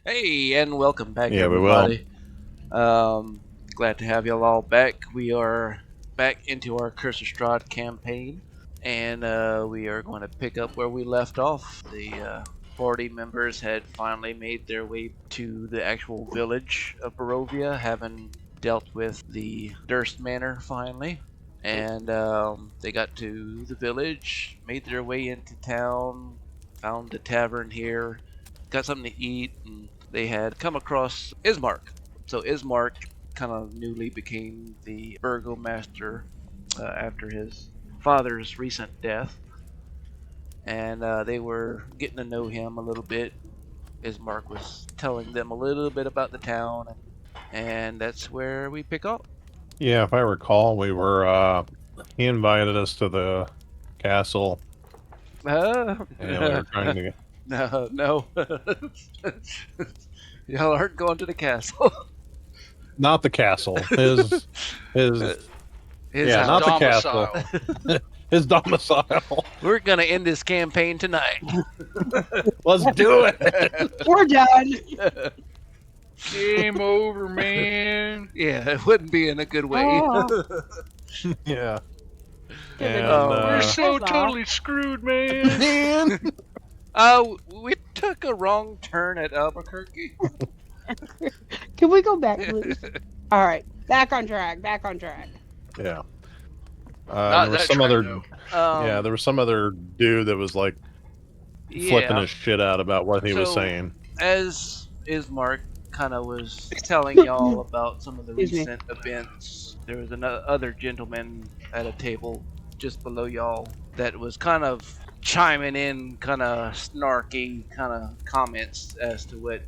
Hey, and welcome back, Yeah, we will. everybody. Glad to have y'all all back. We are back into our Curse of Strahd campaign, and we are going to pick up where we left off. The party members had finally made their way to the actual village of Barovia, having dealt with the Durst Manor finally. And they got to the village, made their way into town, found a tavern here, got something to eat, and they had come across Ismark. So Ismark kind of newly became the Burgomaster after his father's recent death, and they were getting to know him a little bit. Ismark was telling them a little bit about the town, and that's where we pick up. Yeah, if I recall, he invited us to the castle, and we were trying to No, no. Y'all aren't going to the castle. not the castle, his His yeah, house. not the castle, Domicile. his domicile. We're gonna end this campaign tonight. Let's do it. We're done. Game over, man. Yeah, it wouldn't be in a good way. Oh. Yeah, and We're so That's totally screwed, man. man, We took a wrong turn at Albuquerque. Can we go back, please? All right, back on track. Back on track. yeah. Not There was that some train, other, though. yeah, there was some other dude that was like flipping his shit out about what he was So- saying. As Ismark kind of was telling y'all about some of the Excuse me. recent events, there was another gentleman at a table just below y'all that was kind of chiming in, kind of snarky, kind of comments as to what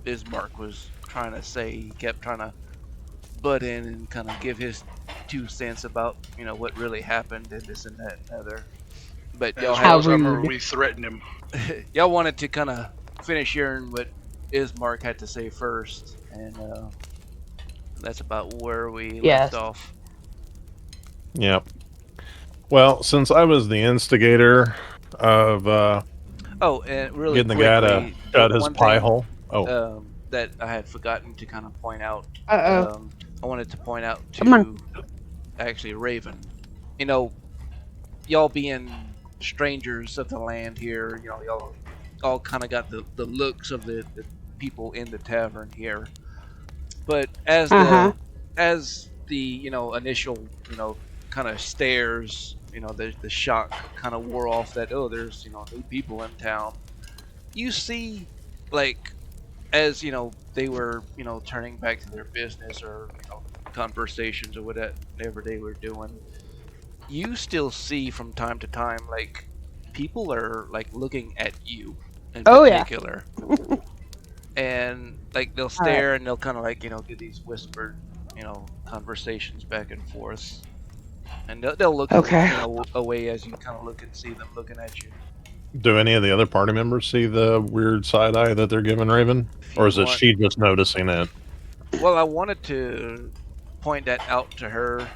Bismarck was trying to say. He kept trying to butt in and kind of give his 2 cents about, what really happened and this and that and other. But y'all As had well as I remember, rude. we threatened him. y'all wanted to kind of finish hearing what Ismark had to say first, and that's about where we Yes. left off. Yep. Well, since I was the instigator of Oh, and really getting the guy to quickly, shut his one pie thing, hole. Oh, that I had forgotten to kind of point out. Uh-oh. I wanted to point out Come to on. actually Raven. Y'all being strangers of the land here, y'all all kind of got the looks of the people in the tavern here. But as Uh-huh. the initial kind of stares, the shock kind of wore off that, oh, there's new people in town. You see, like, as they were turning back to their business or conversations or whatever they were doing, you still see from time to time, like, people are like looking at you in Oh, yeah. particular. And like they'll stare and they'll kind of like do these whispered conversations back and forth, and they'll look Okay. away as you kind of look and see them looking at you. do any of the other party members see the weird side eye that they're giving Raven, If or you is it want- she just noticing it? Well, I wanted to point that out to her,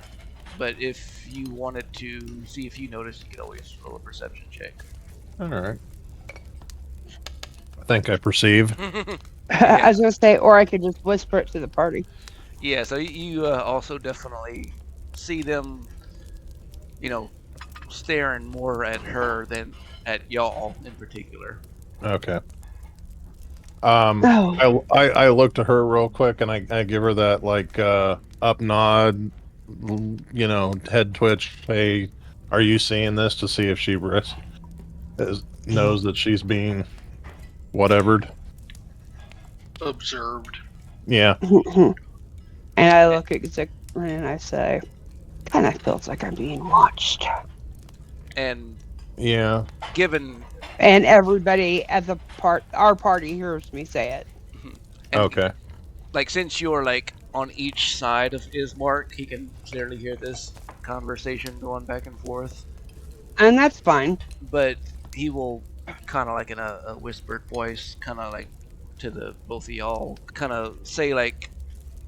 but if you wanted to see if you noticed, you could always roll a perception check. All right. I think I perceive. I was gonna say, or I could just whisper it to the party. Yeah, so you also definitely see them, staring more at her than at y'all in particular. Okay. Oh. I look to her real quick and I give her that like up nod, head twitch. Hey, are you seeing this? To see if she knows that she's being whatevered. Observed. Yeah. And I look at Xykryn and I say, kind of feels like I'm being watched. And Yeah. given And everybody at our party hears me say it. and Okay. like since you're like on each side of Ismark, he can clearly hear this conversation going back and forth. And that's fine. But he will kind of like in a whispered voice, kind of like to the both of y'all, kind of say like,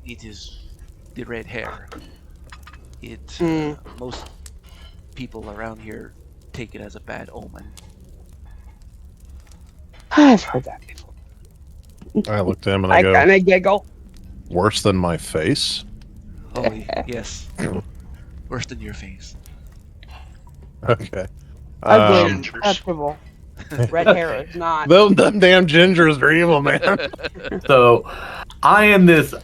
"It is the red hair. Most people around here take it as a bad omen." I've heard that before. I looked at him and I I go, kind of giggle. worse than my face? Oh, yes. Worse than your face. Okay. Ugly is Gingers. acceptable. Red hair is not. Those damn gingers are evil, man. So I'm this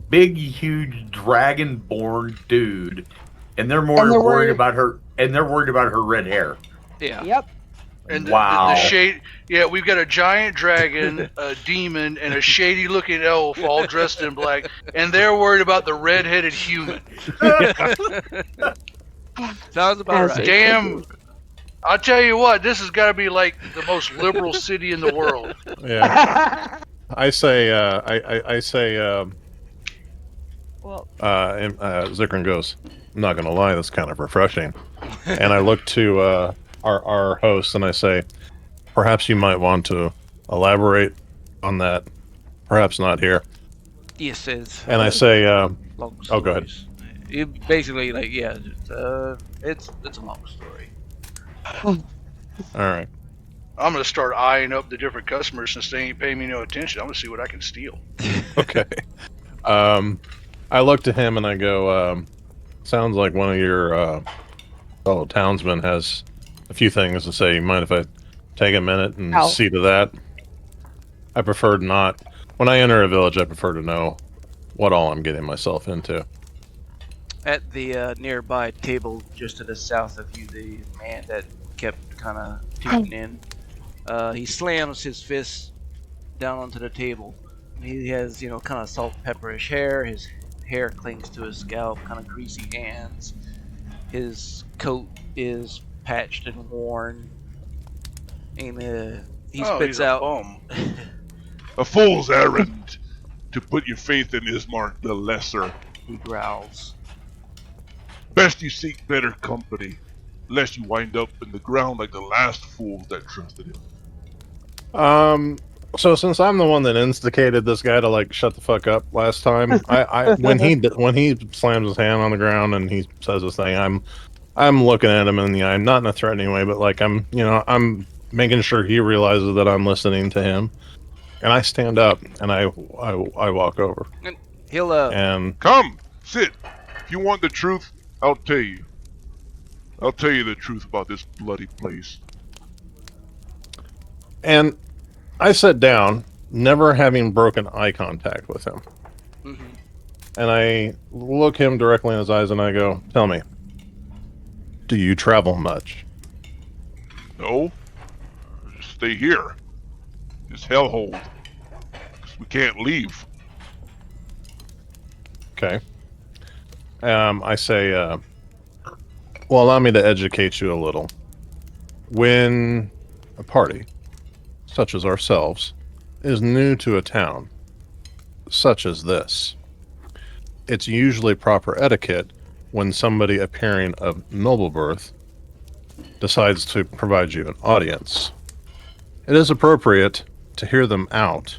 big, huge dragonborn dude, and they're more And they're worried worried- about her, and they're worried about her red hair. Yeah. Yep. And Wow. the shade, yeah, we've got a giant dragon, a demon, and a shady-looking elf all dressed in black, and they're worried about the red-headed human. Sounds about As right. Damn! I'll tell you what, this has got to be like the most liberal city in the world. Yeah. I say, Well, Xykryn goes, I'm not going to lie, that's kind of refreshing. And I look to our host and I say, perhaps you might want to elaborate on that. Perhaps not here. Yes, it's. And I say, long oh, go ahead. stories. You basically, like, yeah, it's a long story. all right. I'm going to start eyeing up the different customers since they ain't paying me no attention. I'm going to see what I can steal. Okay. I look to him and I go, sounds like one of your fellow townsmen has a few things to say. You mind if I take a minute and Ow. see to that? I prefer not. When I enter a village, I prefer to know what all I'm getting myself into. At the nearby table just to the south of you, the man that kept kind of tooting in, he slams his fist down onto the table. He has, kind of salt pepperish hair. His hair clings to his scalp, kind of greasy hands. His coat is patched and worn. And he Oh, spits he's a out. bum. A fool's errand to put your faith in Ismark the Lesser. He growls. Best you seek better company, lest you wind up in the ground like the last fools that trusted him. So since I'm the one that instigated this guy to like shut the fuck up last time, when he slams his hand on the ground and he says this thing, I'm looking at him in the eye, not in a threatening way, but like I'm making sure he realizes that I'm listening to him, and I stand up and I walk over He'll and Come, sit. If you want the truth, I'll tell you. I'll tell you the truth about this bloody place. I sit down, never having broken eye contact with him. mhm. And I look him directly in his eyes and I go, tell me, do you travel much? No, just stay here. This hellhole. 'Cause we can't leave. Okay. I say, well, allow me to educate you a little. When a party, such as ourselves, is new to a town, such as this, it's usually proper etiquette when somebody appearing of noble birth decides to provide you an audience. It is appropriate to hear them out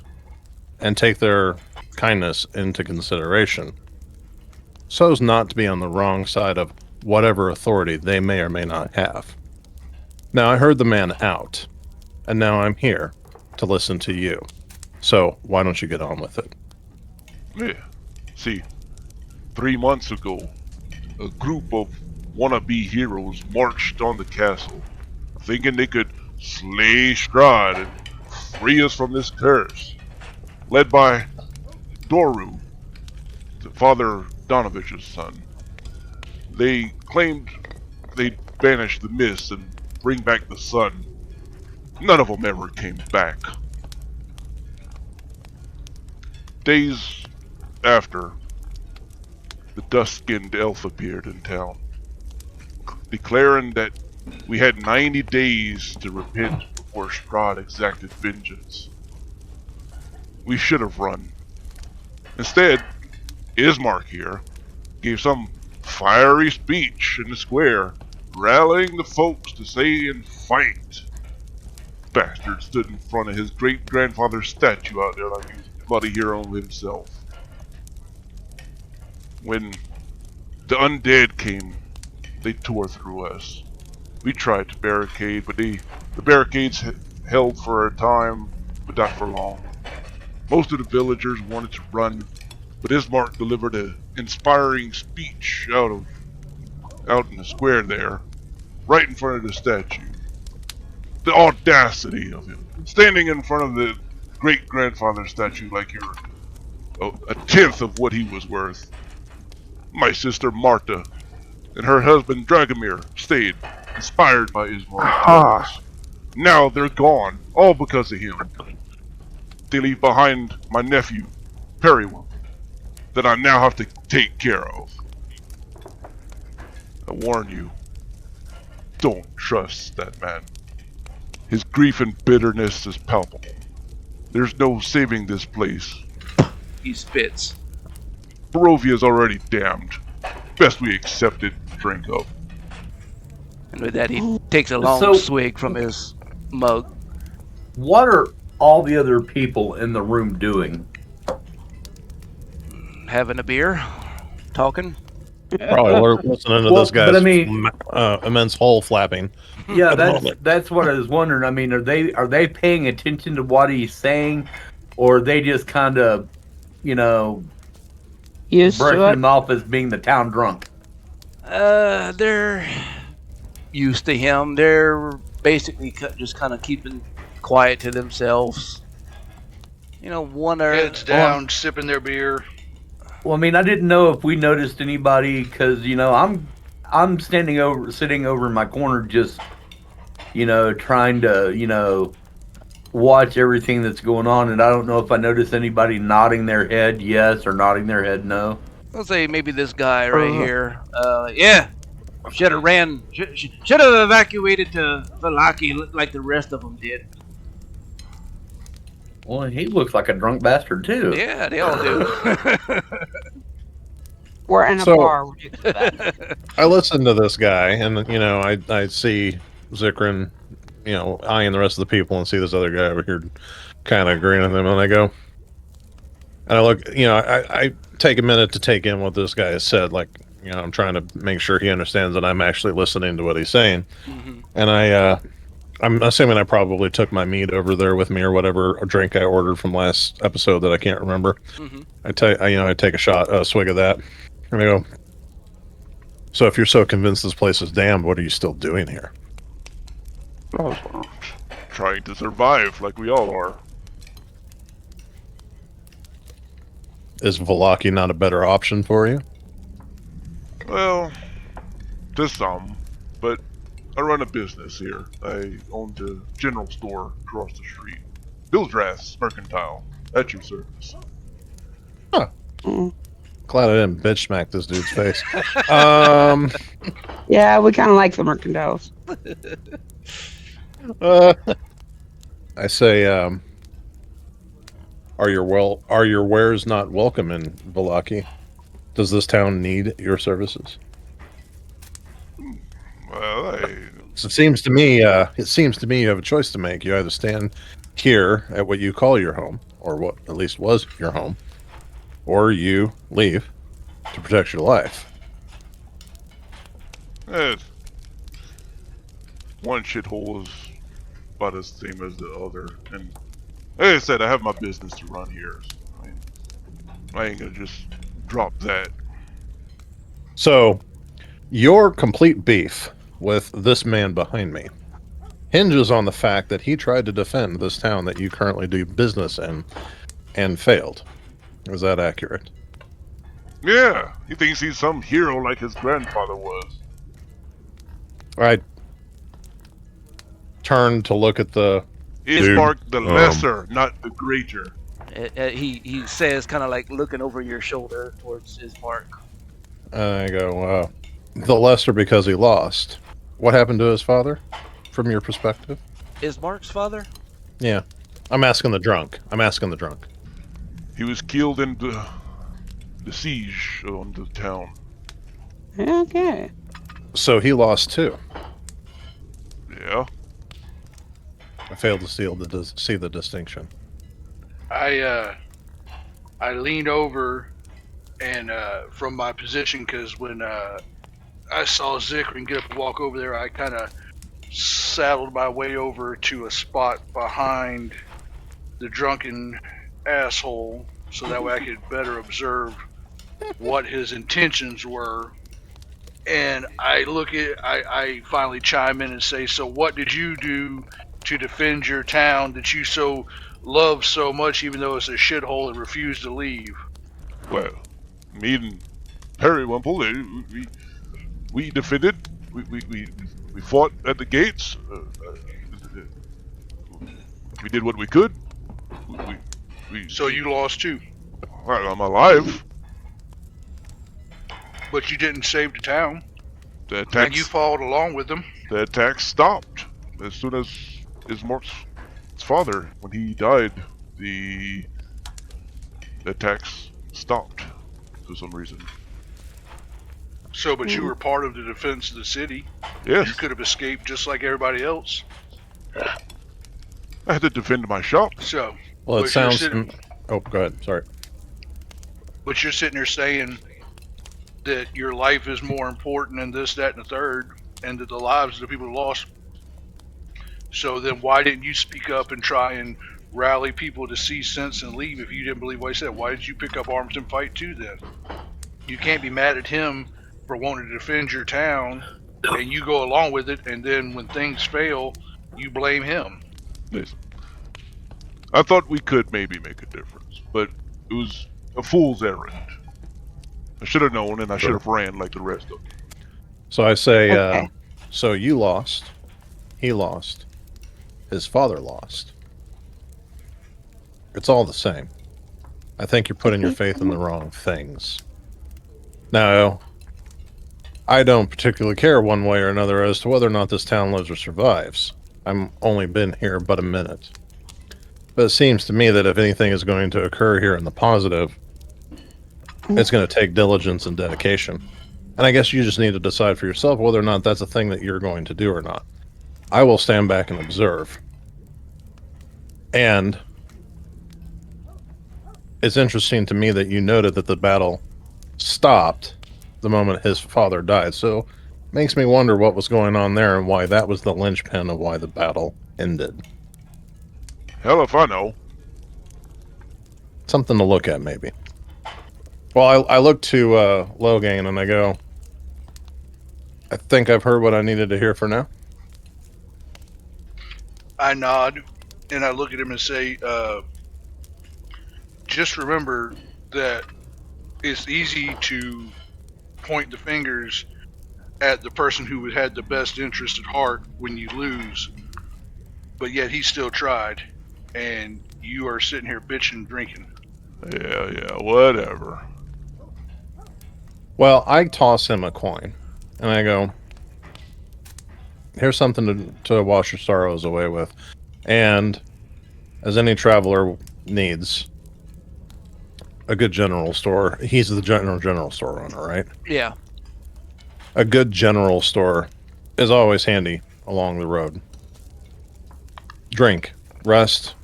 and take their kindness into consideration, so as not to be on the wrong side of whatever authority they may or may not have. Now, I heard the man out, and now I'm here to listen to you. So, why don't you get on with it? Yeah. See, 3 months ago, a group of wannabe heroes marched on the castle, thinking they could slay Strahd and free us from this curse. Led by Doru, the Father Donovich's son. They claimed they'd banish the mist and bring back the sun. None of them ever came back. Days after, the dust-skinned elf appeared in town, declaring that we had 90 days to repent before Strahd exacted vengeance. We should have run. Instead, Ismark here gave some fiery speech in the square, rallying the folks to stay and fight. Bastard stood in front of his great-grandfather's statue out there like he was a bloody hero himself. When the undead came, they tore through us. We tried to barricade, but the barricades held for a time, but not for long. Most of the villagers wanted to run, but Ismark delivered an inspiring speech out in the square there, right in front of the statue. The audacity of him, standing in front of the great-grandfather statue like you're a tenth of what he was worth. My sister Marta and her husband Dragomir stayed, inspired by Ismark's words. Now they're gone, all because of him. They leave behind my nephew, Perrywimple, that I now have to take care of. I warn you, don't trust that man. His grief and bitterness is palpable. There's no saving this place. He spits. Barovia is already damned. Best we accept it and drink up. And with that, he takes a long So- swig from his mug. What are all the other people in the room doing? Having a beer, talking. Probably listening to Well, this guy's but I mean- immense hole flapping. Yeah, At the moment. that's what I was wondering. I mean, are they paying attention to what he's saying, or are they just kind of, Used brushing to it. him off as being the town drunk? They're used to him. They're basically just kind of keeping quiet to themselves. One or Heads down, sipping their beer. Well, I mean, I didn't know if we noticed anybody because I'm sitting over in my corner, just trying to watch everything that's going on, and I don't know if I noticed anybody nodding their head yes or nodding their head no. I'll say maybe this guy right here. Yeah, should have ran. Should have evacuated to Vallaki like the rest of them did. Well, he looks like a drunk bastard too. Yeah, they all do. We're in a So- bar. We're doing that. I listen to this guy, and I see Xykryn, eyeing the rest of the people, and see this other guy over here, kind of agreeing with him, and I go, and I look, I take a minute to take in what this guy has said, like, I'm trying to make sure he understands that I'm actually listening to what he's saying, and I'm assuming I probably took my mead over there with me or whatever drink I ordered from last episode that I can't remember. I take a swig of that, and I go, so if you're so convinced this place is damned, what are you still doing here? Trying to survive like we all are. Is Vallaki not a better option for you? Well, to some, but I run a business here. I own the general store across the street. Bildrath's Mercantile, at your service. Mm. Glad I didn't bitch smack this dude's face. Yeah, we kind of like the mercantiles. I say, are your wares not welcome in Vallaki? Does this town need your services? Well, So it seems to me you have a choice to make. You either stand here at what you call your home, or what at least was your home, or you leave to protect your life. One shithole is about the same as the other, and like I said, I have my business to run here. So I ain't gonna just drop that. So, your complete beef with this man behind me hinges on the fact that he tried to defend this town that you currently do business in and failed. Is that accurate? Yeah, he thinks he's some hero like his grandfather was. I turned to look at the... Ismark the lesser, not the greater. He says, kind of like looking over your shoulder towards his mark. I go, the lesser because he lost. What happened to his father, from your perspective? Is Mark's father? Yeah. I'm asking the drunk. He was killed in the siege on the town. Okay. So he lost too. Yeah. I failed to see the distinction. I leaned over and from my position, because when I saw Xykryn get up and walk over there, I kind of saddled my way over to a spot behind the drunken asshole, so that way I could better observe what his intentions were. And I finally chime in and say, so what did you do to defend your town that you so love so much, even though it's a shithole and refuse to leave? Well, me and Perrywimple, we defended. We fought at the gates. We did what we could. So you lost too. Well, I'm alive. But you didn't save the town. The And you followed along with them. The attack stopped as soon as Ismark's father, when he died, the attacks stopped for some reason. So, but you were part of the defense of the city. Yes. You could have escaped just like everybody else. I had to defend my shop. So, Well, it but you're sounds. Oh, go ahead. Sorry. But you're sitting there saying that your life is more important than this, that, and the third, and that the lives of the people lost. So then why didn't you speak up and try and rally people to see sense and leave if you didn't believe what he said? Why did you pick up arms and fight too then? You can't be mad at him for wanting to defend your town, and you go along with it, and then when things fail, you blame him. Listen, I thought we could maybe make a difference, but it was a fool's errand. I should have known, and I should have ran like the rest of them. So I say, Okay. so you lost, he lost, his father lost. It's all the same. I think you're putting your faith in the wrong things. Now, I don't particularly care one way or another as to whether or not this town lives or survives. I've only been here but a minute. But it seems to me that if anything is going to occur here in the positive, it's going to take diligence and dedication. And I guess you just need to decide for yourself whether or not that's a thing that you're going to do or not. I will stand back and observe. And it's interesting to me that you noted that the battle stopped the moment his father died. So it makes me wonder what was going on there and why that was the linchpin of why the battle ended. Hell if I know. Something to look at, maybe. Well, I look to Loghain and I go, I think I've heard what I needed to hear for now. I nod, and I look at him and say, just remember that it's easy to point the fingers at the person who had the best interest at heart when you lose, but yet he still tried, and you are sitting here bitching, drinking. Yeah, whatever. Well, I toss him a coin, and I go, here's something to wash your sorrows away with. And as any traveler needs, a good general store. He's the general store owner, right? Yeah. A good general store is always handy along the road. Drink, rest,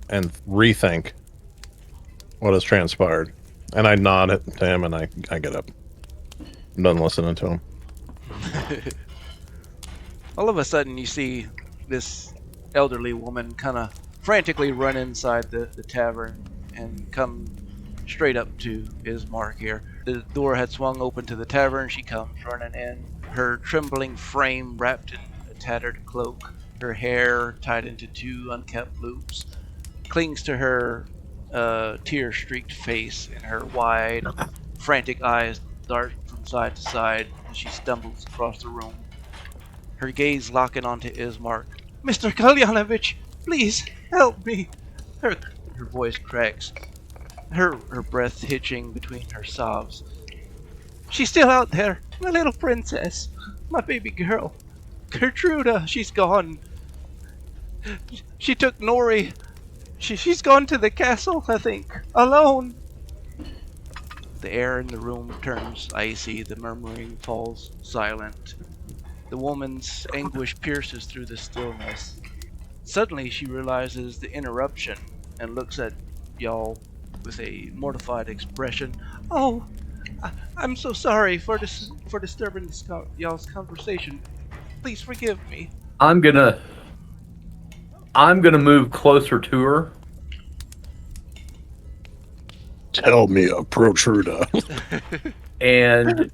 and rethink what has transpired. And I nod to him, and I get up. I'm done listening to him. All of a sudden, you see this elderly woman kind of frantically run inside the tavern and come straight up to Ismark here. The door had swung open to the tavern. She comes running in, her trembling frame wrapped in a tattered cloak, her hair tied into two unkept loops, clings to her tear-streaked face, and her wide, frantic eyes dart from side to side as she stumbles across the room. Her gaze locking onto Ismark. "Mr. Kalyanovich, please help me!" Her voice cracks, her breath hitching between her sobs. "She's still out there, my little princess, my baby girl. Gertruda, she's gone. She took Nori. She's gone to the castle, I think, alone." The air in the room turns icy, the murmuring falls silent. The woman's anguish pierces through the stillness. Suddenly she realizes the interruption and looks at y'all with a mortified expression. "Oh, I'm so sorry for disturbing y'all's conversation. Please forgive me." I'm gonna move closer to her, Tell me a protruder. and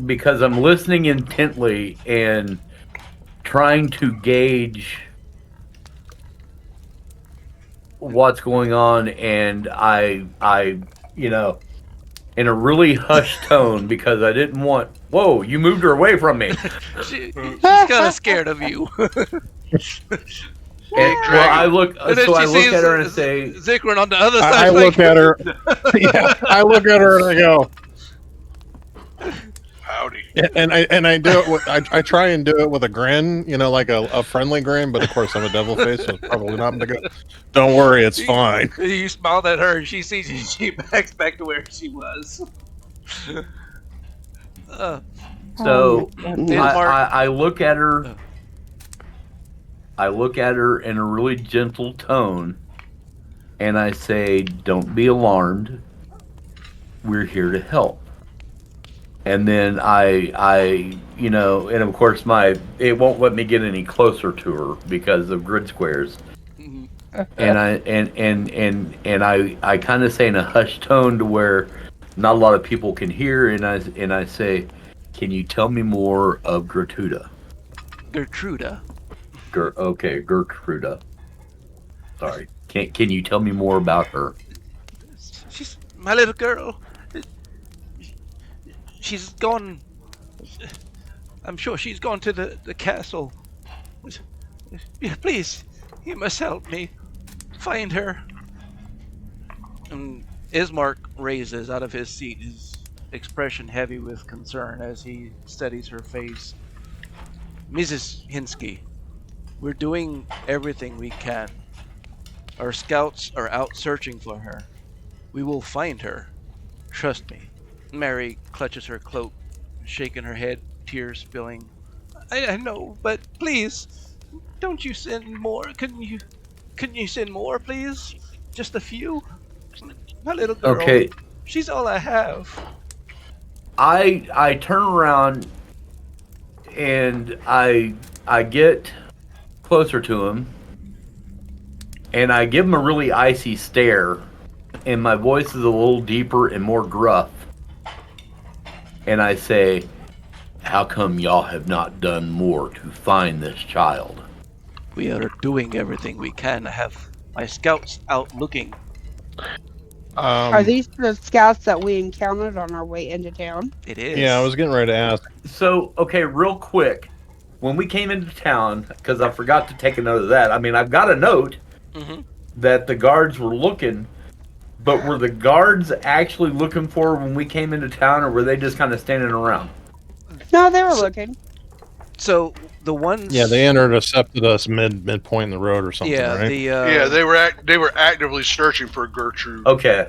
because I'm listening intently and trying to gauge what's going on, and I in a really hushed tone, because I didn't want. Whoa! You moved her away from me. She's kind of scared of you. Well, I look. And then So I she look sees at her and say, Xykryn on the other side. I look at her. Yeah, I look at her and I go, Howdy. and I do it. I try and do it with a grin, like a friendly grin. But of course, I'm a devil face, so it's probably not going to go. Don't worry, it's fine. You smiled at her, and she sees you. She backs back to where she was. so goodness. I look at her. I look at her in a really gentle tone, and I say, "Don't be alarmed. We're here to help." And then and of course it won't let me get any closer to her because of grid squares. And I kind of say in a hushed tone to where not a lot of people can hear, and I say, "Can you tell me more of Gertruda?" Gertruda. Okay, Gertruda. Sorry. Can you tell me more about her? She's my little girl. She's gone. I'm sure she's gone to the castle. Yeah, please, you must help me find her. And Ismark raises out of his seat, his expression heavy with concern as he studies her face. Mrs. Hinsky, we're doing everything we can. Our scouts are out searching for her. We will find her. Trust me. Mary clutches her cloak, shaking her head, tears spilling. I know, but please, don't you send more? Couldn't you send more, please? Just a few? My little girl. Okay. She's all I have. I turn around and I get closer to him, and I give him a really icy stare, and my voice is a little deeper and more gruff. And I say, "How come y'all have not done more to find this child?" We are doing everything we can. I have my scouts out looking. Are these the scouts that we encountered on our way into town? It is. Yeah, I was getting ready to ask. So, okay, real quick. When we came into town, because I forgot to take a note of that, I mean, I've got a note that the guards were looking, but were the guards actually looking for her when we came into town, or were they just kind of standing around? No, they were looking. So the ones. Yeah, they intercepted us midpoint in the road or something, Yeah, right? Yeah, they were actively searching for Gertrude. Okay.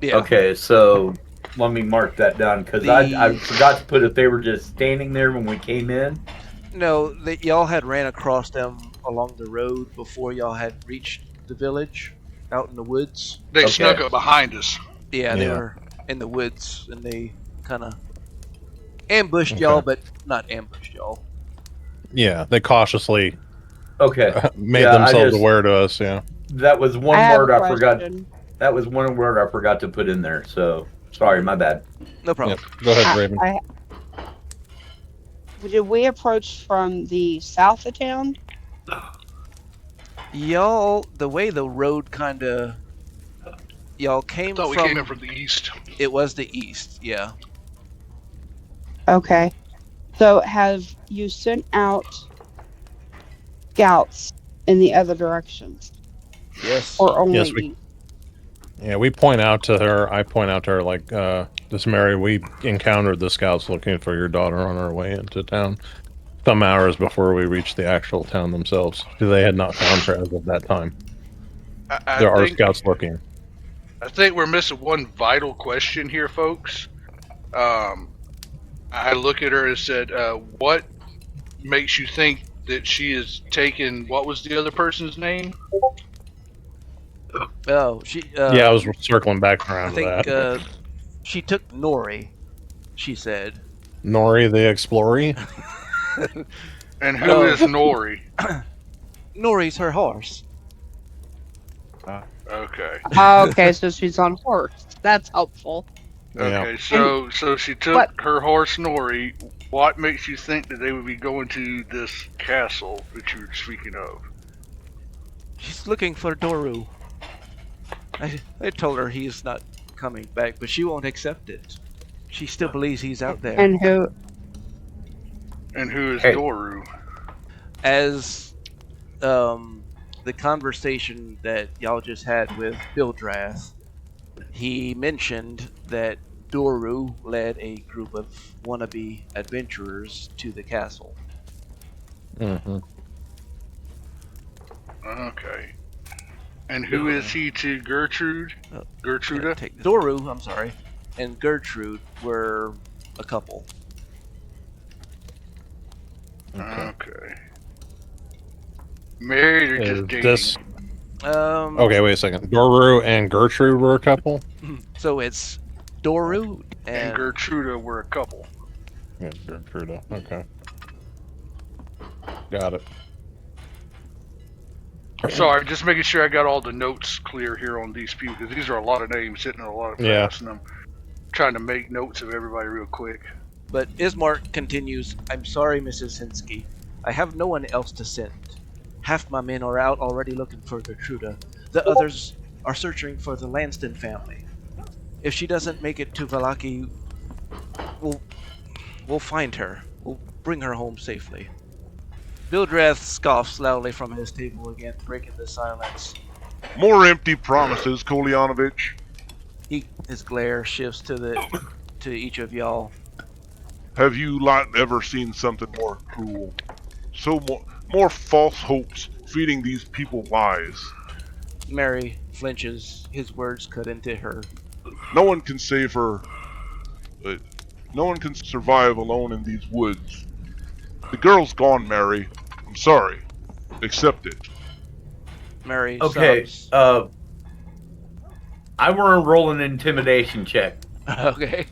Yeah. Okay, so let me mark that down, because I forgot to put if they were just standing there when we came in. No, y'all had ran across them along the road before y'all had reached the village, out in the woods. They snuck up behind us. Yeah, they were in the woods, and they kind of ambushed y'all, but not ambushed y'all. Yeah, they cautiously made Yeah, themselves aware to us. Yeah, That was one I word have a I forgot. question. That was one word I forgot to put in there. So sorry, my bad. No problem. Yep. Go ahead, Raven. Did we approach from the south of town? Y'all, the way the road kind of, y'all came I thought from. we came in from the east. It was the east, yeah. Okay. So have you sent out scouts in the other directions? Yes. Or only Yes, east? Yeah, we point out to her. I point out to her like, "This Mary, we encountered the scouts looking for your daughter on our way into town. Some hours before we reached the actual town themselves. They had not found her as of that time. There are scouts looking." I think we're missing one vital question here, folks. I look at her and said, "What makes you think that she is taking? What was the other person's name?" Oh, she. Yeah, I was circling back I around to think that. she took Nori. She said. Nori the Explorer. And who is Nori? Nori's her horse. Okay. Okay, so she's on horse. That's helpful. Yeah. Okay, so she took What? her horse Nori. What makes you think that they would be going to this castle that you were speaking of? She's looking for Doru. I told her he's not coming back, but she won't accept it. She still believes he's out there. And who? And who is Hey. Doru? As the conversation that y'all just had with Bildrath, he mentioned that Doru led a group of wannabe adventurers to the castle. Mm-hmm. Okay. And who is he to Gertrude? Gertruda? Doru, I'm sorry, and Gertrude were a couple. Okay. Married or just dating? This Um, okay? Wait a second. Doru and Gertrude were a couple. So it's Doru And and Gertruda were a couple. Yeah, Gertrude. Okay. Got it. Sorry, just making sure I got all the notes clear here on these people, because these are a lot of names sitting in a lot of Yeah. fast, and I'm trying to make notes of everybody real quick. But Ismark continues, I'm sorry, Mrs. Hinsky. I have no one else to send. Half my men are out already looking for Gertruda. The others are searching for the Lanston family. If she doesn't make it to Vallaki, we'll find her. We'll bring her home safely. Bildrath scoffs loudly from his table again, breaking the silence. More empty promises, Kolyanovich. His glare shifts to each of y'all. Have you lot ever seen something more cruel? So more false hopes, feeding these people lies. Mary flinches, his words cut into her. No one can save her. No one can survive alone in these woods. The girl's gone, Mary. I'm sorry. Accept it. Mary Okay, sobs. I want to roll an intimidation check. Okay.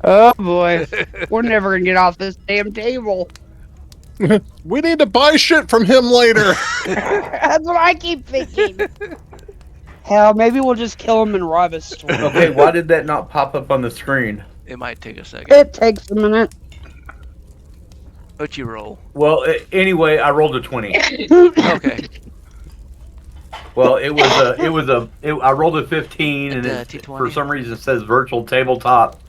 Oh boy, we're never gonna get off this damn table. We need to buy shit from him later. That's what I keep thinking. Hell, maybe we'll just kill him and rob his store. Okay, why did that not pop up on the screen? It might take a second. It takes a minute. What you roll? Well, anyway, I rolled a 20. Okay. Well, I rolled a 15, and T20. for some reason it says virtual tabletop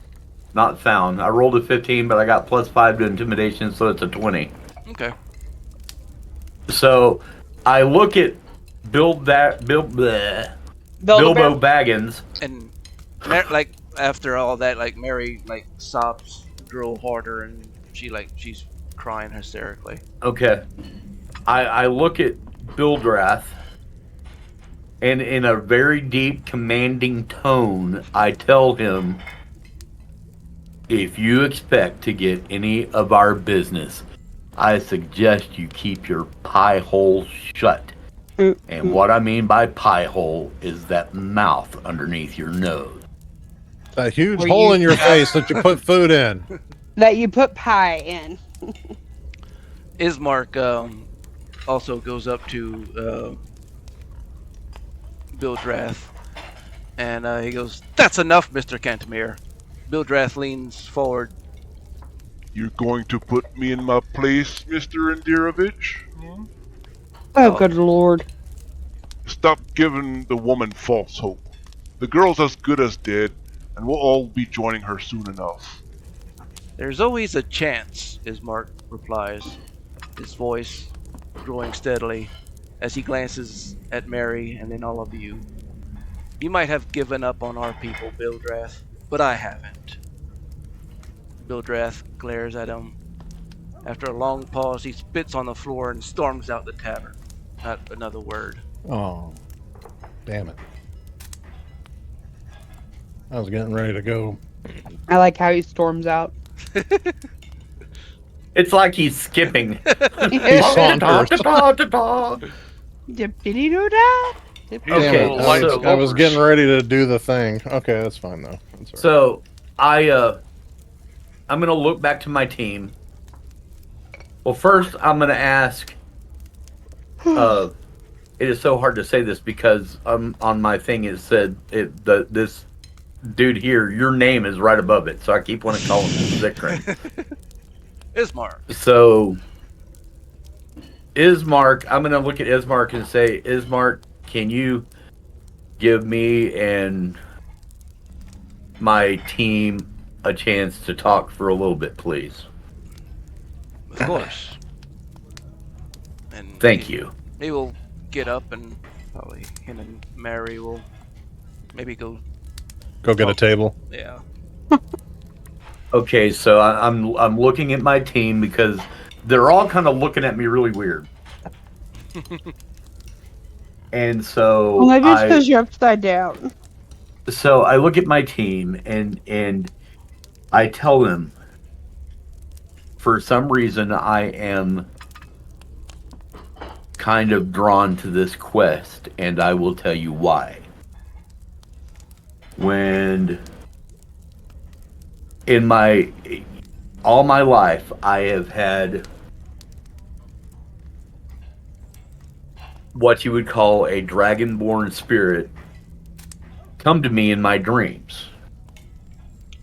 not found. I rolled a 15, but I got +5 to intimidation, so it's a 20. Okay. So I look at Bilbo Baggins. And like after all that, like Mary like sobs, grow harder, and she's crying hysterically. Okay. I look at Bildrath, and in a very deep, commanding tone, I tell him, if you expect to get any of our business, I suggest you keep your pie hole shut. And what I mean by pie hole is that mouth underneath your nose. That huge hole in your face that you put food in. That you put pie in. Ismark also goes up to Bildrath, and he goes, "That's enough, Mr. Cantemir." Bildrath leans forward. You're going to put me in my place, Mr. Indirovich? Oh, good lord. Stop giving the woman false hope. The girl's as good as dead, and we'll all be joining her soon enough. There's always a chance, Ismark replies, his voice growing steadily as he glances at Mary and then all of you. You might have given up on our people, Bildrath, but I haven't. Bildrath glares at him. After a long pause, he spits on the floor and storms out the tavern. Not another word. Oh, damn it. I was getting ready to go. I like how he storms out. It's like he's skipping. He saunters. Dippity-doo-dah. Okay, I was getting ready to do the thing. Okay, that's fine though. That's all right. So I'm gonna look back to my team. Well, first I'm gonna ask it is so hard to say this because on my thing it said this dude here, your name is right above it, so I keep wanting to call him Xykryn. Ismark. So Ismark, I'm gonna look at Ismark and say, Ismark, can you give me and my team a chance to talk for a little bit, please? Of course. And Thank you. He will get up and probably him and Mary will maybe go. Go get a table. Yeah. Okay, so I'm looking at my team because they're all kind of looking at me really weird. And so Well, maybe it's because you're upside down. So I look at my team and I tell them, for some reason I am kind of drawn to this quest, and I will tell you why. When in all my life I have had what you would call a dragonborn spirit come to me in my dreams,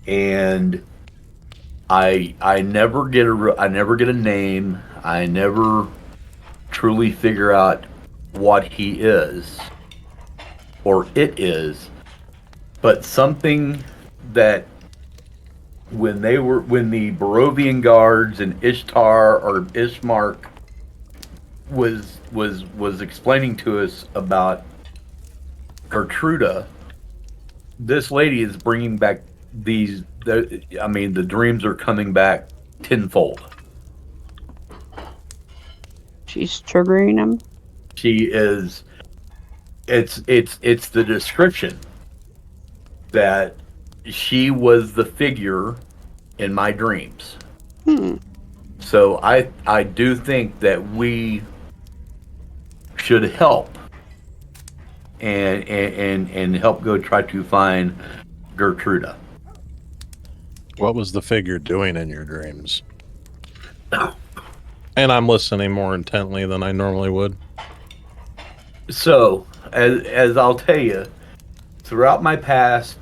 and I never get a name. I never truly figure out what he is or it is, but something that when the Barovian guards and Ishtar or Ishmark was explaining to us about Gertruda, this lady is bringing back the dreams are coming back tenfold. She's triggering him. She is. It's the description that she was the figure in my dreams. So I do think that we should help and help go try to find Gertruda. What was the figure doing in your dreams? And I'm listening more intently than I normally would. So, as I'll tell you, throughout my past,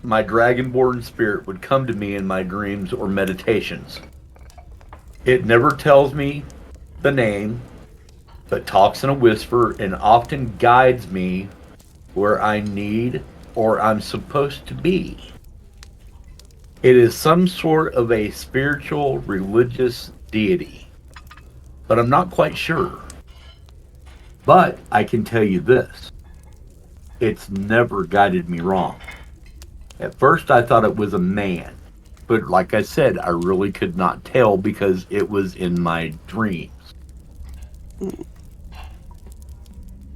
my dragonborn spirit would come to me in my dreams or meditations. It never tells me the name, but talks in a whisper and often guides me where I need or I'm supposed to be. It is some sort of a spiritual, religious deity, but I'm not quite sure. But I can tell you this. It's never guided me wrong. At first I thought it was a man, but like I said, I really could not tell because it was in my dreams.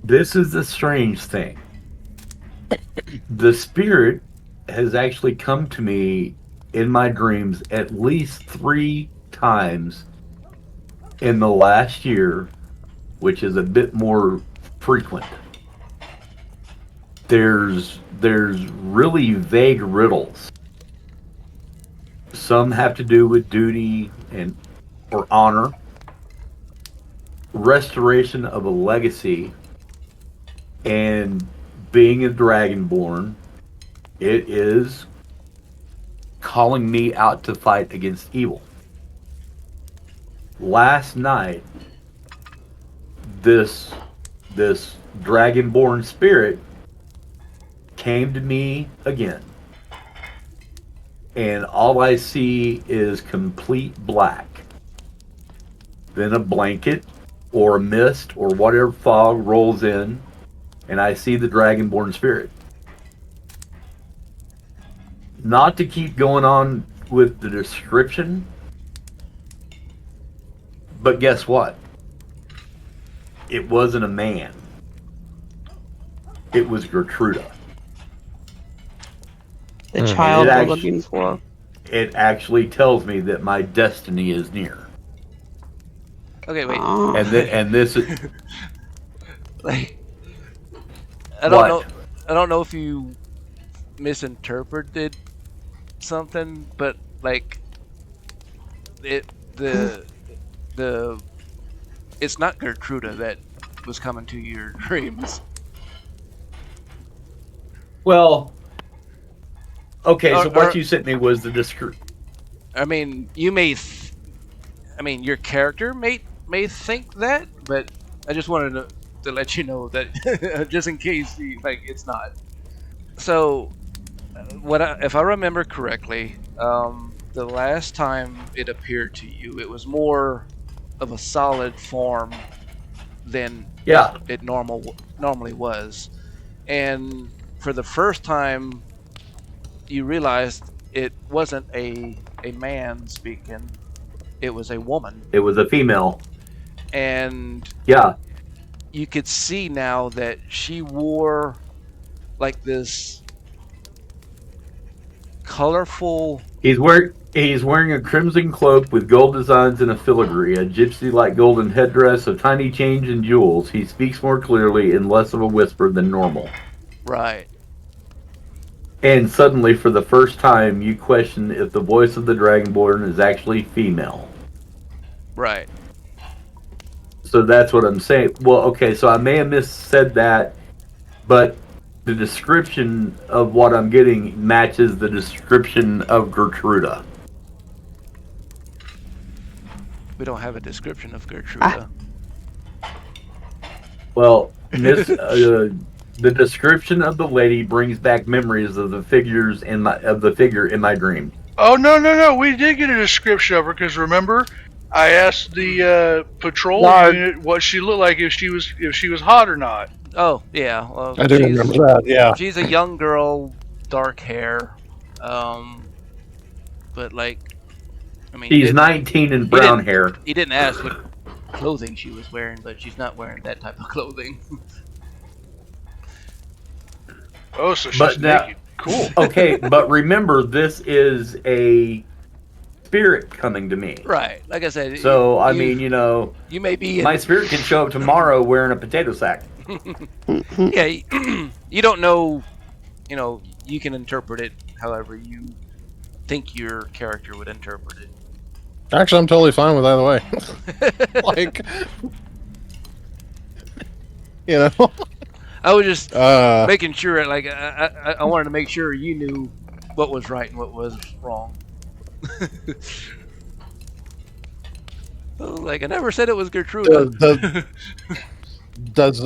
This is the strange thing. The spirit has actually come to me in my dreams at least 3 times in the last year, which is a bit more frequent. There's really vague riddles. Some have to do with duty or honor, restoration of a legacy, and being a dragonborn. It is calling me out to fight against evil. Last night, this dragonborn spirit came to me again, and all I see is complete black. Then a blanket or a mist or whatever fog rolls in, and I see the dragonborn spirit. Not to keep going on with the description, but guess what? It wasn't a man. It was Gertruda. The child It we're actu- looking for. It actually tells me that my destiny is near. Okay, wait. Oh. And this is Like, I don't What? know. I don't know if you misinterpreted something, but like the it's not Gertruda that was coming to your dreams. Well, okay, so Or- what you sent me was the description. I mean, you may, I mean, your character may think that, but I just wanted to let you know that just in case, it's not. So, if I remember correctly, the last time it appeared to you, it was more of a solid form than Yeah. it normally was, and for the first time, you realized it wasn't a man speaking; it was a woman, It was a female. and Yeah. you could see now that she wore like this colorful. He's wearing a crimson cloak with gold designs and a filigree, a gypsy-like golden headdress, a tiny change in jewels. He speaks more clearly and less of a whisper than normal. Right. And suddenly, for the first time, you question if the voice of the Dragonborn is actually female. Right. So that's what I'm saying. Well, okay, so I may have missaid that, but the description of what I'm getting matches the description of Gertruda. We don't have a description of Gertruda. Well, the description of the lady brings back memories of the figure in my dream. Oh no! We did get a description of her because remember, I asked the patrol Large. unit what she looked like if she was hot or not. Oh yeah. Well, I do remember that. Yeah. She's a young girl, dark hair, but I mean, She's 19 and brown hair. He didn't ask what clothing she was wearing, but she's not wearing that type of clothing. Oh, so she's But now- naked. Cool. Okay, but remember, this is a spirit coming to me. Right. Like I said. So, I you- mean, you know, you may be. my spirit can show up tomorrow wearing a potato sack. Yeah. You don't know. You know. You can interpret it however you think your character would interpret it. Actually, I'm totally fine with either way. Like, you know. I was just Uh, making sure. Like I wanted to make sure you knew what was right and what was wrong. Like I never said it was Gertruda. does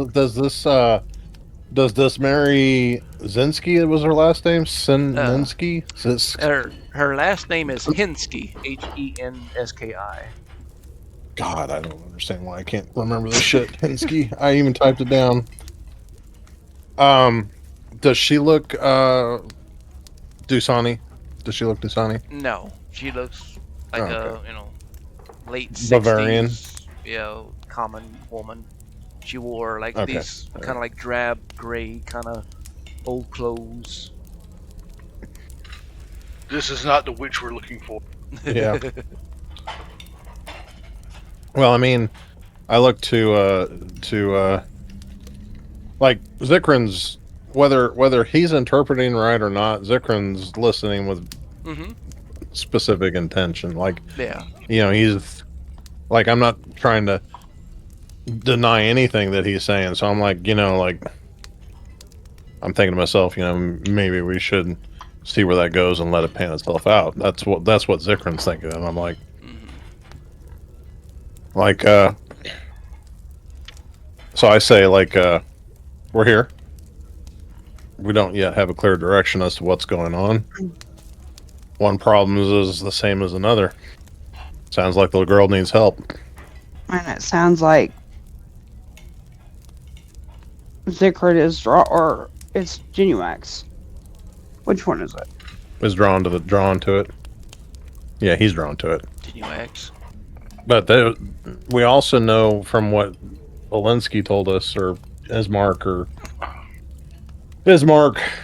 this Mary Zinsky? It was her last name, Zinsky. Her last name is Henski, Henski. God, I don't understand why I can't remember this shit. Henski. I even typed it down. Does she look Dusani? Does she look Dusani? No, she looks like Okay. a late 60s, Bavarian? common woman. She wore like Okay. these kind of like drab gray kind of old clothes. This is not the witch we're looking for. Yeah. Well, I mean, I look to like Xykryn's, whether he's interpreting right or not, Xykryn's listening with Mm-hmm. specific intention. Like, Yeah. you know, he's like, I'm not trying to deny anything that he's saying. So I'm like, you know, like, I'm thinking to myself, you know, maybe we should see where that goes and let it pan itself out. That's what Xykryn's thinking. And I'm like, like, so I say, like, we're here. We don't yet have a clear direction as to what's going on. One problem is the same as another. Sounds like the girl needs help. And it sounds like Xykryn is or it's Jinwunax. Which one is it? Is drawn to it. Yeah, he's drawn to it. Jinwunax. But we also know from what Walensky told us, or Ismark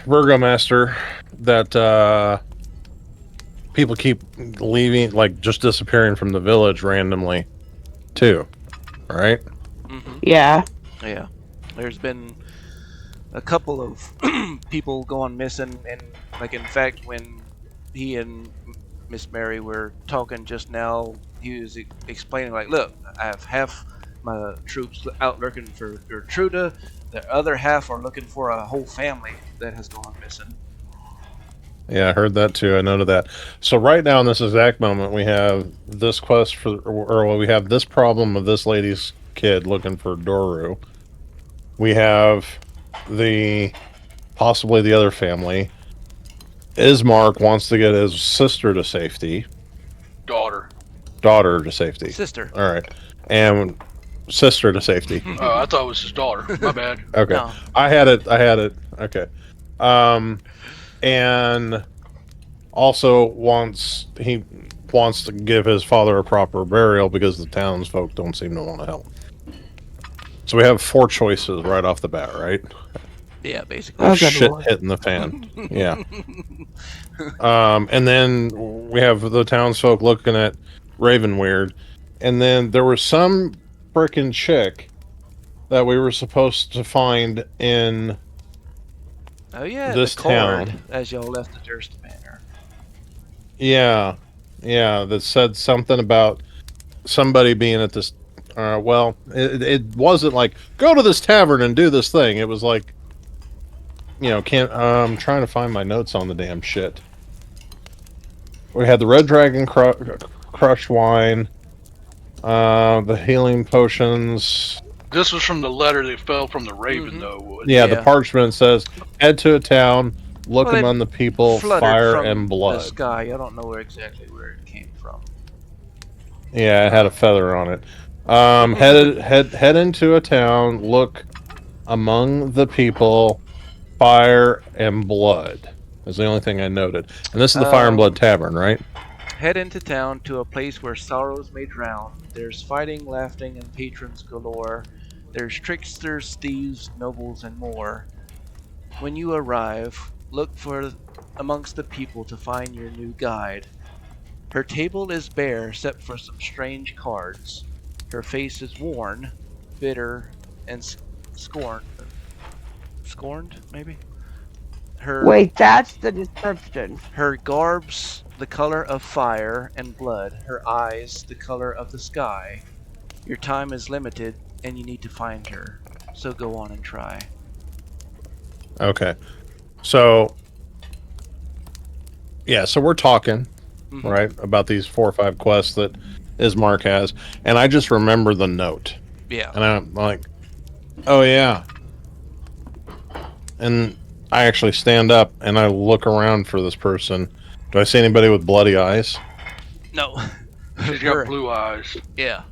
Burgomaster, that people keep leaving, like just disappearing from the village randomly, too. Right? Mm-hmm. Yeah. Yeah. There's been a couple of people going missing, and like in fact, when he and Miss Mary were talking just now, he was explaining like, look, I have half my troops out looking for Gertruda. The other half are looking for a whole family that has gone missing. Yeah, I heard that too. I noted that. So right now, in this exact moment, we have this quest for, or well, we have this problem of this lady's kid looking for Doru. We have possibly the other family. Ismark wants to get his sister to safety. Daughter to safety. Sister. All right, and sister to safety. I thought it was his daughter. My bad. Okay, No. I had it. Okay, and also he wants to give his father a proper burial because the townsfolk don't seem to want to help. So we have 4 choices right off the bat, right? Yeah, basically. Oh, good Shit lord. hitting the fan. Yeah. And then we have the townsfolk looking at Ravenweird, and then there was some frickin' chick that we were supposed to find in Oh yeah, this the cord, town. as y'all left the Durst Manor. Yeah, that said something about somebody being at this. Well, it wasn't like go to this tavern and do this thing. It was like, I'm trying to find my notes on the damn shit. We had the Red Dragon crushed wine, the healing potions. This was from the letter that fell from the Raven, though. Yeah, Yeah. the parchment says head to a town, look Well, it among the people, Fluttered fire from and blood. the sky. I don't know exactly where it came from. Yeah, it had a feather on it. Head into a town, look among the people, fire and blood. Is the only thing I noted. And this is the Fire and Blood Tavern, right? Head into town to a place where sorrows may drown. There's fighting, laughing, and patrons galore. There's tricksters, thieves, nobles, and more. When you arrive, look for amongst the people to find your new guide. Her table is bare except for some strange cards. Her face is worn, bitter, and scorned. Scorned, maybe? Wait, that's the description. Her garb's the color of fire and blood. Her eyes the color of the sky. Your time is limited, and you need to find her. So go on and try. Okay. So, yeah, so we're talking, right, about these 4 or 5 quests that Ismark has, and I just remember the note. Yeah. And I'm like, oh, yeah. And I actually stand up, and I look around for this person. Do I see anybody with bloody eyes? No. She's got blue eyes. Yeah.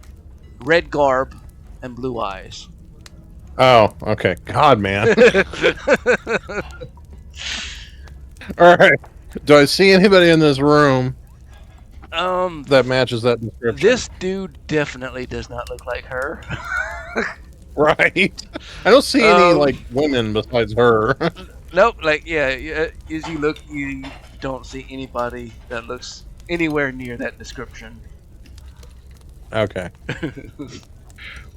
Red garb and blue eyes. Oh, okay. God, man. All right. Do I see anybody in this room that matches that description? This dude definitely does not look like her. Right. I don't see any like women besides her. Nope. Like as you look, you don't see anybody that looks anywhere near that description. Okay.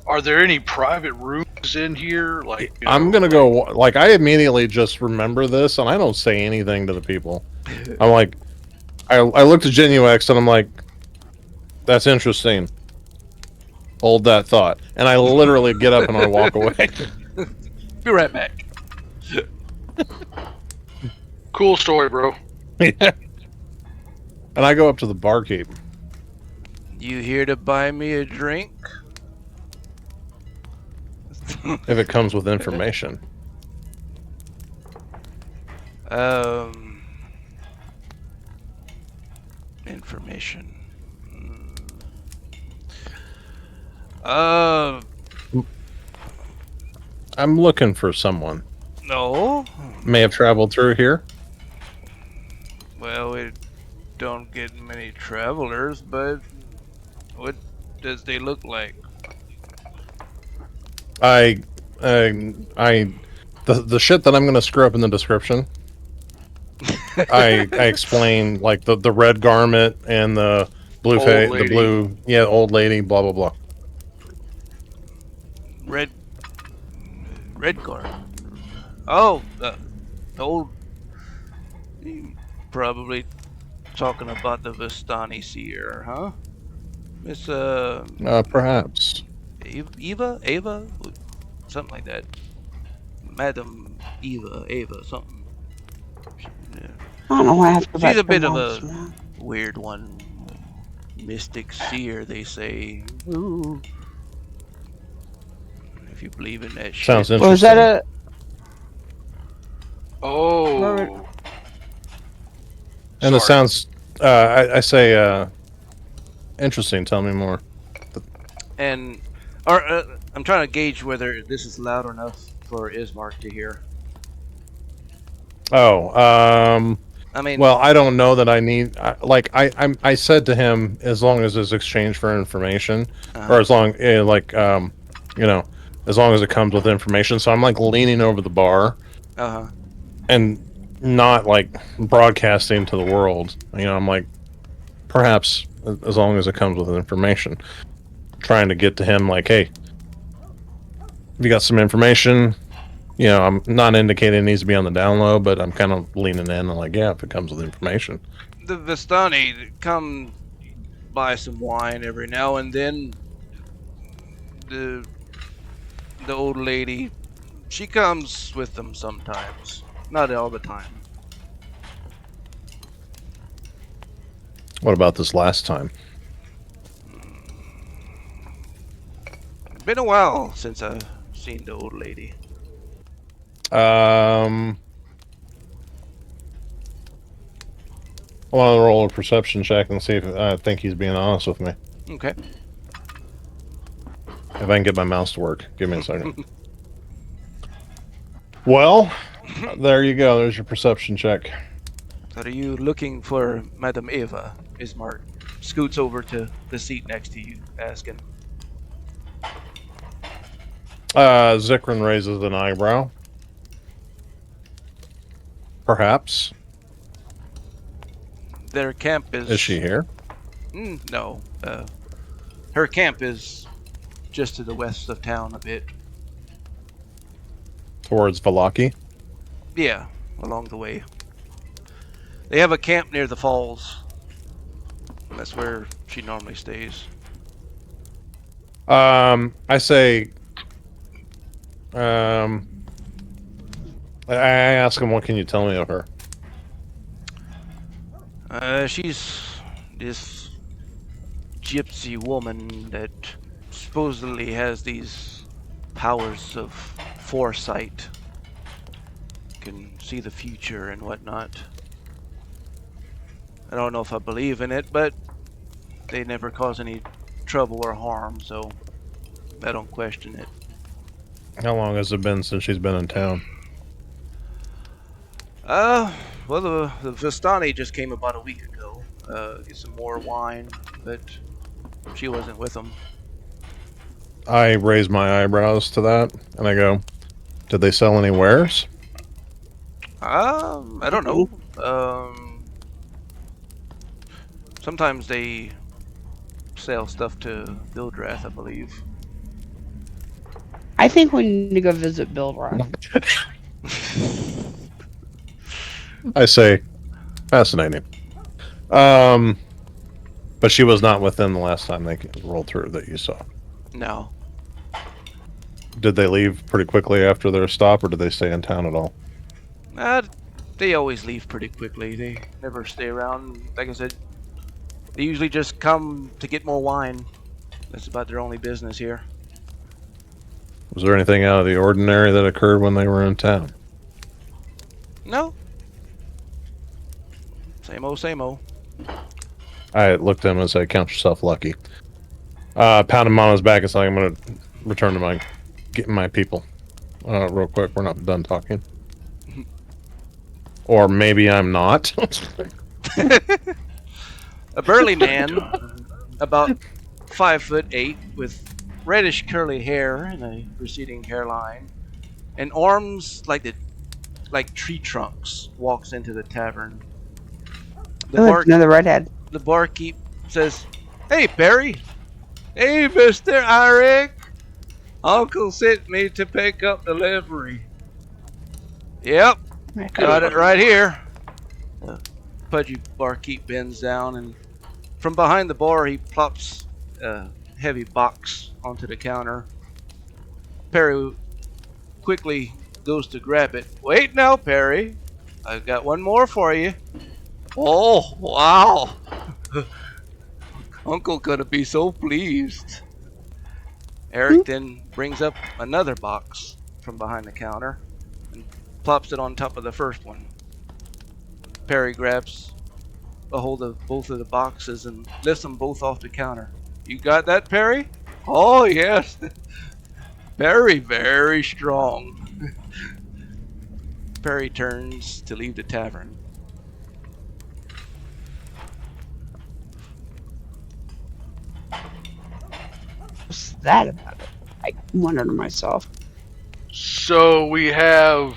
Are there any private rooms in here? Like I'm gonna go. Like I immediately just remember this, and I don't say anything to the people. I'm like, I looked at Jinwunax, and I'm like, that's interesting. Hold that thought, and I literally get up and I walk away. Be right back. Cool story, bro. Yeah. And I go up to the barkeep. You here to buy me a drink? If it comes with information. Information. I'm looking for someone. No. May have traveled through here. Well, we don't get many travelers, but what does they look like? The shit that I'm gonna screw up in the description. I explain like the red garment and the blue old lady, blah blah blah. Red guard. Oh, the old. Probably talking about the Vistani seer, huh? It's Perhaps. Ava, something like that. Madam Ava, something. Yeah. I don't know why I have to go She's back a to bit of notes a now. weird one. Mystic seer, they say. Ooh. If you believe in that Sounds shit. Was that interesting. Oh. And it Sorry. sounds, I say, interesting. Tell me more. And I'm trying to gauge whether this is loud enough for Ismark to hear. Oh, I mean, well, I don't know that I need. I said to him, as long as there's exchange for information, or as long, you know, as long as it comes with information. So I'm like leaning over the bar and not like broadcasting to the world. You know, I'm like, perhaps as long as it comes with information, trying to get to him like, hey, you got some information. You know, I'm not indicating it needs to be on the down low, but I'm kind of leaning in and like, yeah, if it comes with information. the Vistani come buy some wine every now and then. The old lady, she comes with them sometimes, not all the time. What about this last time? Been a while since I've seen the old lady. I want to roll a perception check and see if I think he's being honest with me. Okay. If I can get my mouse to work. Give me a second. Well, there you go. There's your perception check. So are you looking for Madame Eva? Ismark scoots over to the seat next to you, asking. Xykryn raises an eyebrow. Perhaps. Their camp is... Is she here? No. Her camp is just to the west of town a bit. Towards Valaki? Yeah, along the way. They have a camp near the falls. That's where she normally stays. I say... I ask him, what can you tell me of her? She's this gypsy woman that supposedly has these powers of foresight. Can see the future and whatnot. I don't know if I believe in it, but they never cause any trouble or harm, so I don't question it. How long has it been since she's been in town? Well, the Vistani just came about a week ago. Get some more wine, but she wasn't with them. I raise my eyebrows to that, and I go, did they sell any wares? I don't know. Sometimes they sell stuff to Bildrath, I believe. I think we need to go visit Bildrath. I say, fascinating. But she was not within the last time they rolled through that you saw. No. Did they leave pretty quickly after their stop, or did they stay in town at all? They always leave pretty quickly. They never stay around. Like I said, they usually just come to get more wine. That's about their only business here. Was there anything out of the ordinary that occurred when they were in town? No. Same old, same old. I looked at him and said, count yourself lucky. Pound him on his back and said, I'm going to return to getting my people. Real quick, we're not done talking. Or maybe I'm not. A burly man, about 5'8", with reddish curly hair and a receding hairline, and arms like tree trunks, walks into the tavern. Another redhead. The barkeep says, "Hey, Perry. Hey, Mr. Eric. Uncle sent me to pick up the livery." "Yep, got it right here." The pudgy barkeep bends down, and from behind the bar he plops a heavy box onto the counter. Perry quickly goes to grab it. Wait now, Perry. I've got one more for you. Oh, wow. Uncle gonna be so pleased. Eric then brings up another box from behind the counter and plops it on top of the first one. Perry grabs a hold of both of the boxes and lifts them both off the counter. You got that, Perry? Oh, yes. Very, very strong. Perry turns to leave the tavern. What's that about it? I wondered to myself. So we have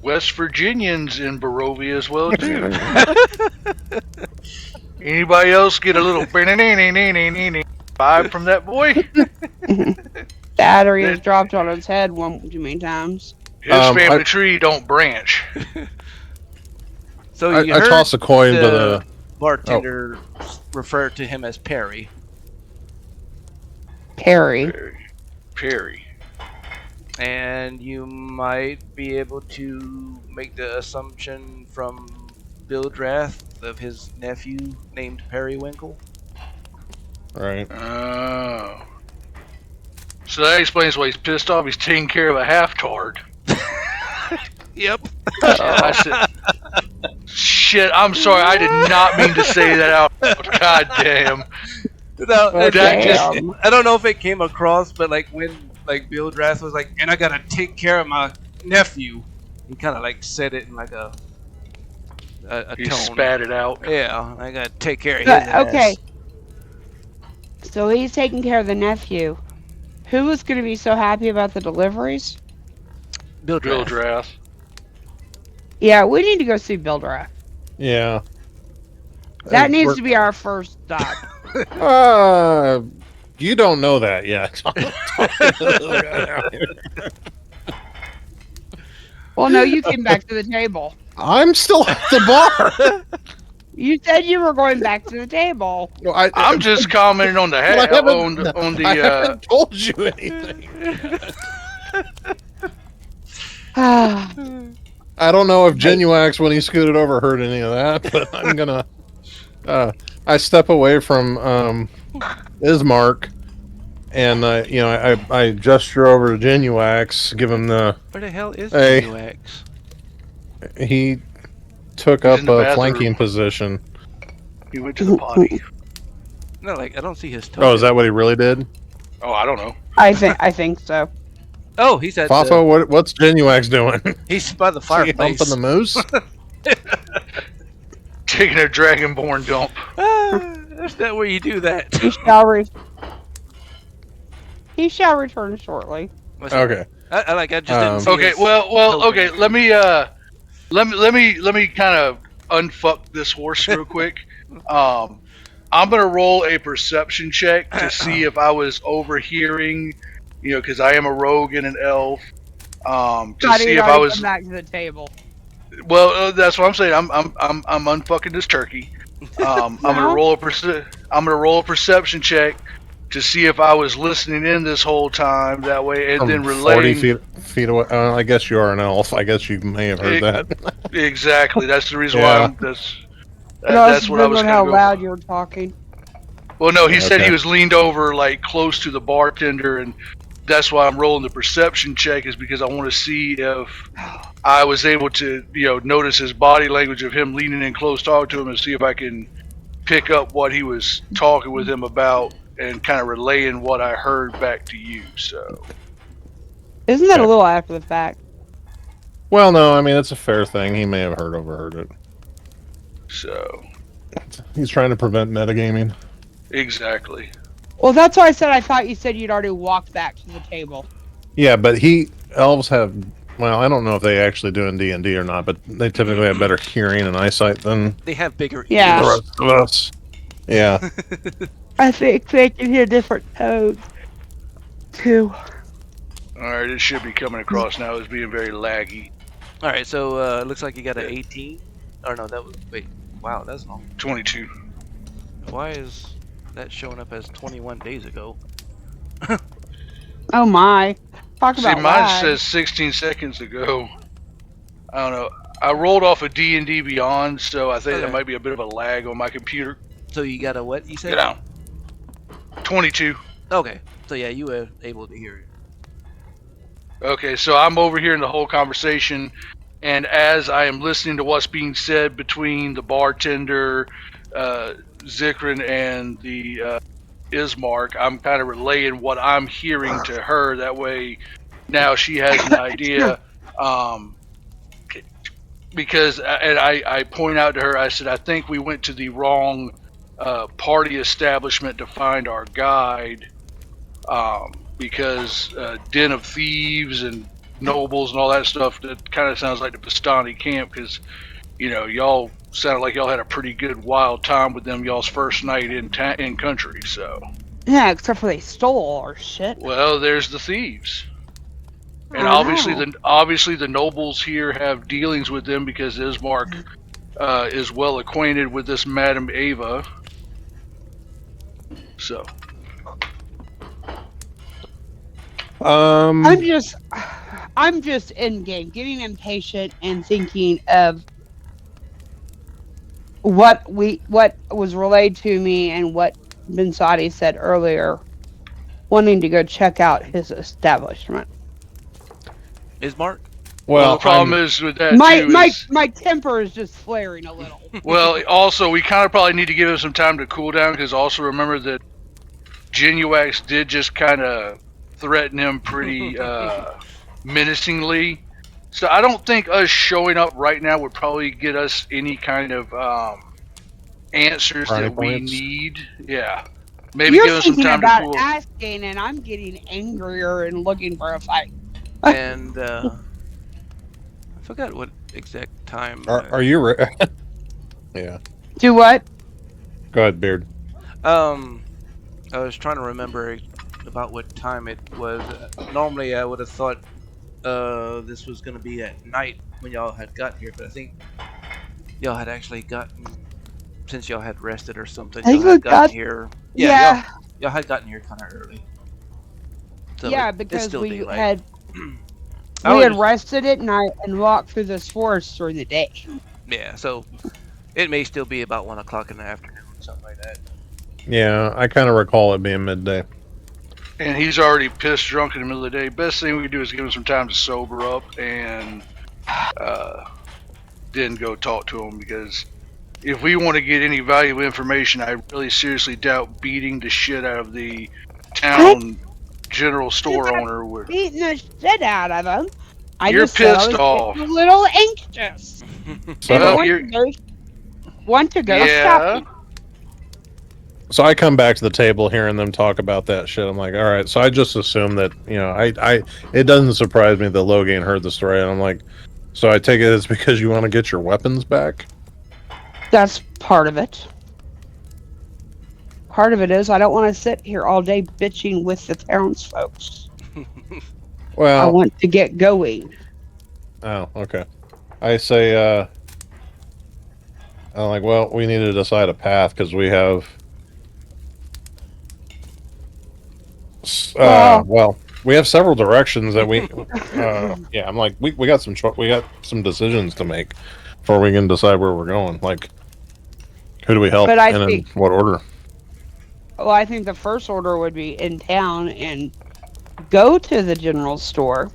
West Virginians in Barovia as well too. Anybody else get a little vibe from that boy? Battery has dropped on its head too many times. His family tree don't branch. So I you heard toss a coin to the bartender refer to him as Perry. Perry. Perry. And you might be able to make the assumption from Bildrath of his nephew named Perrywimple. right. Oh. So that explains why he's pissed off. He's taking care of a half-tard. Yep. I said, shit, I'm sorry. I did not mean to say that out. God damn. No, Damn. I don't know if it came across, but like when Bildrath was like, and I gotta take care of my nephew, he kind of like said it in like a He tone. spat it out. Yeah, I gotta take care of his Okay. ass. So he's taking care of the nephew. Who was going to be so happy about the deliveries? Bildrath. Bildrath. Yeah, we need to go see Bildrath. Yeah. That needs to be our first stop. You don't know that yet. Well, no, you came back to the table. I'm still at the bar. You said you were going back to the table. No, I'm just commenting on the I haven't told you anything. I don't know if Jinwunax, when he scooted over, heard any of that, but I'm gonna. I step away from Ismark, and I gesture over to Jinwunax, give him the. Where the hell is Hey. Jinwunax? He took He's up in the a bathroom. flanking position. He went to the potty. No, like I don't see his toe. Oh, is that what he really did? Oh, I don't know. I think so. Oh, he's at Fafo, what's Jinwunax doing? he's by the Is he fireplace. humping the moose? Taking a dragonborn dump. That's not where you do that. He shall return shortly. Okay. I just didn't see Okay, his well, okay. token. Let me kind of unfuck this horse real quick. I'm gonna roll a perception check to see if I was overhearing, because I am a rogue and an elf. To see if I was. come back to the table. Well, that's what I'm saying. I'm unfucking this turkey. I'm gonna roll a perception check to see if I was listening in this whole time. That way, and From then 40 relaying. feet away. I guess you are an elf. I guess you may have heard that. Exactly. That's the reason Yeah. why. That's what I was how gonna go. loud you were talking. Well, no, he said Okay. he was leaned over like close to the bartender, and that's why I'm rolling the perception check, is because I want to see if I was able to, notice his body language of him leaning in close, talking to him, and see if I can pick up what he was talking with him about and kind of relaying what I heard back to you. So, Isn't that Okay. a little after the fact? Well, no, I mean, it's a fair thing. He may have overheard it. so He's trying to prevent metagaming. exactly. Well, that's why I said I thought you said you'd already walked back to the table. Yeah, but elves have, well, I don't know if they actually do in D&D or not, but they typically have better hearing and eyesight than They have bigger Yeah. the ears. rest of us. Yeah. I think they can hear different tones too. All right, it should be coming across now as being very laggy. All right, so it looks like you got an 18. Or no, that was wait. Wow, that's long. 22. Why is That's showing up as 21 days ago. Oh my. Talk See, about mine lag. says 16 seconds ago. I don't know. I rolled off a D&D Beyond, so I think Okay. there might be a bit of a lag on my computer. So you got a what? You Get said? out. 22. Okay. So yeah, you were able to hear it. Okay, so I'm overhearing the whole conversation, and as I am listening to what's being said between the bartender, Xykryn, and the Ismark, I'm kind of relaying what I'm hearing to her. That way, now she has an idea. Because, and I point out to her, I said, I think we went to the wrong party establishment to find our guide. Because Den of Thieves and Nobles and all that stuff, that kind of sounds like the Bastani camp, because, you know, y'all sounded like y'all had a pretty good wild time with them y'all's first night in country, so. Yeah, except for they stole our shit. Well, there's the thieves. And I obviously the nobles here have dealings with them because Ismark is well acquainted with this Madame Ava. So. I'm just in game, getting impatient and thinking of what was relayed to me and what Binsadi said earlier, wanting to go check out his establishment. Ismark? Well, the problem is with that my temper is just flaring a little. Well, also we kind of probably need to give him some time to cool down, because also remember that Jinwunax did just kind of threaten him pretty menacingly. So I don't think us showing up right now would probably get us any kind of answers that we need. Yeah. Maybe You're give us some thinking time about to cool. asking, and I'm getting angrier and looking for a fight. And I forgot what exact time. Are you re- Yeah. Do what? Go ahead, Beard. I was trying to remember about what time it was. Normally, I would have thought this was going to be at night when y'all had got here, but I think y'all had actually gotten, since y'all had rested or something, y'all had gotten here. Yeah. Y'all had gotten here kind of early. So yeah, because we daylight. had we had rested at night and walked through this forest during the day. Yeah, so it may still be about 1 o'clock in the afternoon, something like that. Yeah, I kind of recall it being midday. And he's already pissed drunk in the middle of the day. Best thing we can do is give him some time to sober up and then go talk to him, because if we want to get any valuable information, I really seriously doubt beating the shit out of the town general store owner would. Beating the shit out of him. You're pissed off. A little anxious. So want to go shopping. So I come back to the table hearing them talk about that shit. I'm like, all right. So I just assume that, you know, it doesn't surprise me that Loghain heard the story. And I'm like, so I take it it's because you want to get your weapons back? That's part of it. Part of it is I don't want to sit here all day bitching with the townsfolk. Well, I want to get going. Oh, okay. I say, I'm like, well, we need to decide a path because we have. Well, we have several directions that we. Yeah, I'm like, we got some decisions to make before we can decide where we're going. Like, who do we help and in what order? Well, I think the first order would be in town and go to the general store,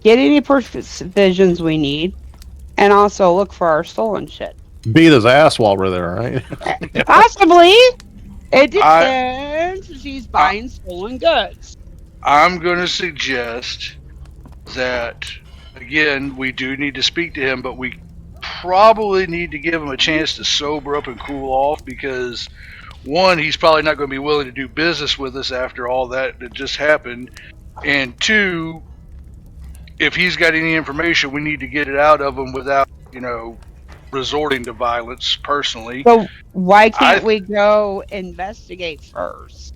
get any provisions we need, and also look for our stolen shit. Beat his ass while we're there, right? Possibly. It depends if he's buying stolen goods. I'm going to suggest that, again, we do need to speak to him, but we probably need to give him a chance to sober up and cool off, because one, he's probably not going to be willing to do business with us after all that just happened, and two, if he's got any information, we need to get it out of him without, you know, resorting to violence personally. So why can't we go investigate first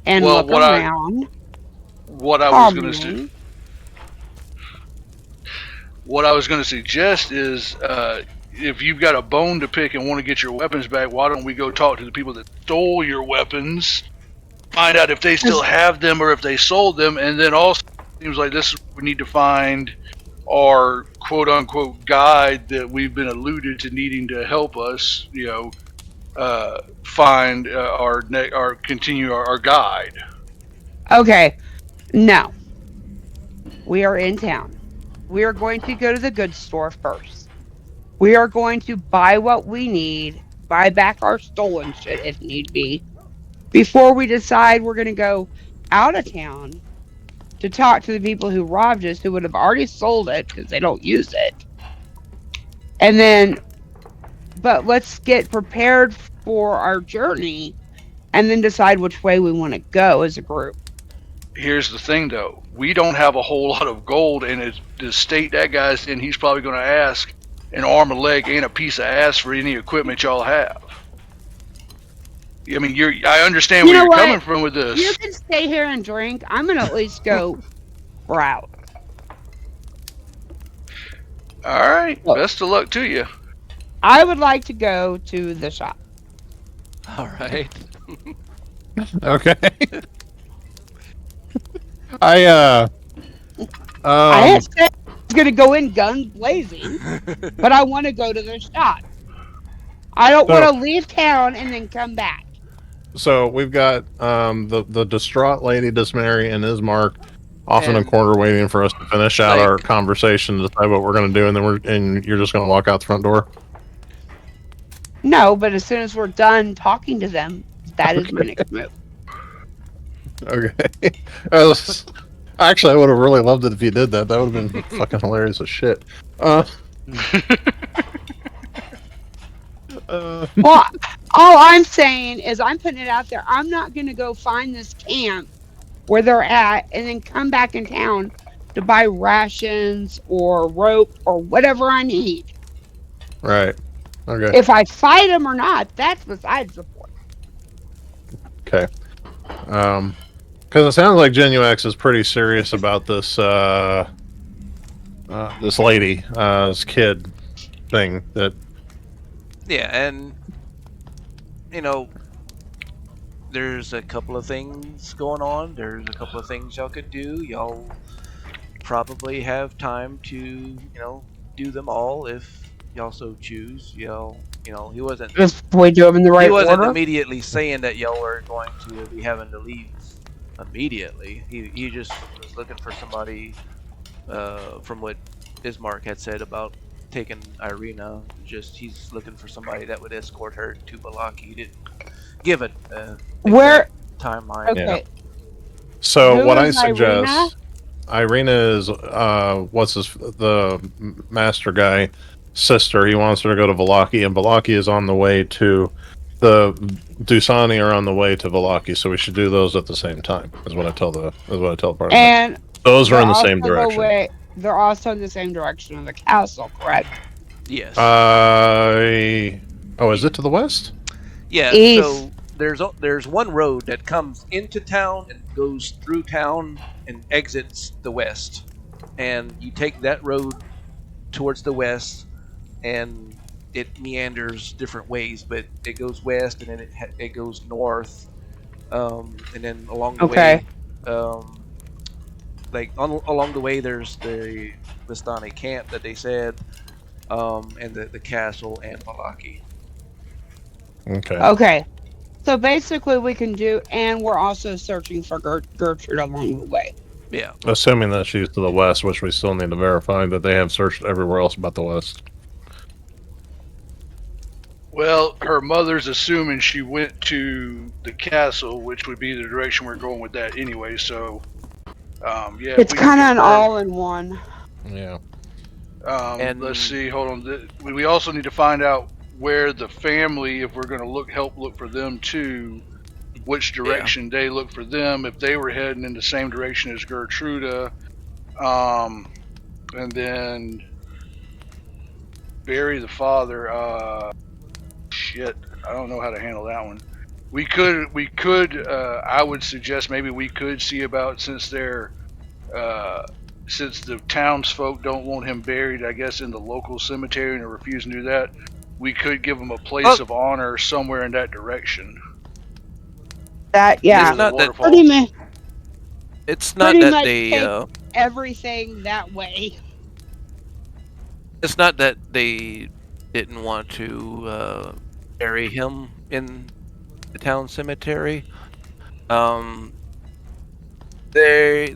and look around? What I was going to suggest is if you've got a bone to pick and want to get your weapons back, why don't we go talk to the people that stole your weapons, find out if they still have them or if they sold them, and then also it seems like this is we need to find our quote unquote guide that we've been alluded to needing to help us, find our continue our guide. Okay. No. We are in town. We are going to go to the goods store first. We are going to buy what we need, buy back our stolen shit if need be, before we decide we're going to go out of town to talk to the people who robbed us, who would have already sold it because they don't use it. And then, but let's get prepared for our journey and then decide which way we want to go as a group. Here's the thing, though. We don't have a whole lot of gold, and the state that guy's in, he's probably going to ask an arm, a leg, and a piece of ass for any equipment y'all have. I mean, I understand where you're coming from with this. You can stay here and drink. I'm going to at least go out. All right. Look. Best of luck to you. I would like to go to the shop. All right. Okay. I didn't say I was going to go in guns blazing, but I want to go to the shop. I don't want to leave town and then come back. So we've got the distraught lady, Dismary, and Ismark off in a corner waiting for us to finish out our conversation to decide what we're going to do, and then you're just going to walk out the front door? No, but as soon as we're done talking to them, that is my next move. Okay. Actually, I would have really loved it if you did that. That would have been fucking hilarious as shit. Well, all I'm saying is I'm putting it out there. I'm not going to go find this camp where they're at and then come back in town to buy rations or rope or whatever I need. Right. Okay. If I fight them or not, that's besides the point. Okay. Because it sounds like Jinwunax is pretty serious about this this lady, this kid thing that. Yeah, and there's a couple of things going on. There's a couple of things y'all could do. Y'all probably have time to, do them all if y'all so choose. He wasn't. If we do them in the right order. He wasn't immediately saying that y'all were going to be having to leave immediately. He just was looking for somebody. From what Ismark had said about taking Ireena, he's looking for somebody that would escort her to Vallaki. He didn't give it where timeline. Okay. Yeah. So who what I is suggest, Ireena is the master guy sister. He wants her to go to Vallaki, and Vallaki is on the way to the Dusani are on the way to Vallaki, so we should do those at the same time. Is what I tell the party. And those are in the same direction. They're also in the same direction of the castle, correct? Yes. Is it to the west? Yeah. East. So there's one road that comes into town and goes through town and exits the west, and you take that road towards the west, and it meanders different ways, but it goes west and then it goes north, and then along the way, along the way, there's the Vistani camp that they said, and the castle and Vallaki. Okay. Okay. So basically we can do, and we're also searching for Gertrude along the way. Yeah. Assuming that she's to the west, which we still need to verify that they have searched everywhere else but the west. Well, her mother's assuming she went to the castle, which would be the direction we're going with that anyway, so... yeah, it's kind of an all-in-one. Yeah. And let's see. Hold on. We also need to find out where the family, if we're going to help look for them too, which direction they look for them. If they were heading in the same direction as Gertruda, and then bury the father. Shit, I don't know how to handle that one. We could. I would suggest maybe we could see about, since they're since the townsfolk don't want him buried, I guess, in the local cemetery and are refusing to do that, we could give him a place of honor somewhere in that direction. That Near yeah, It's the not that- waterfall. pretty much. It's not Pretty that much they. take- Everything that way. It's not that they didn't want to bury him in the town cemetery. They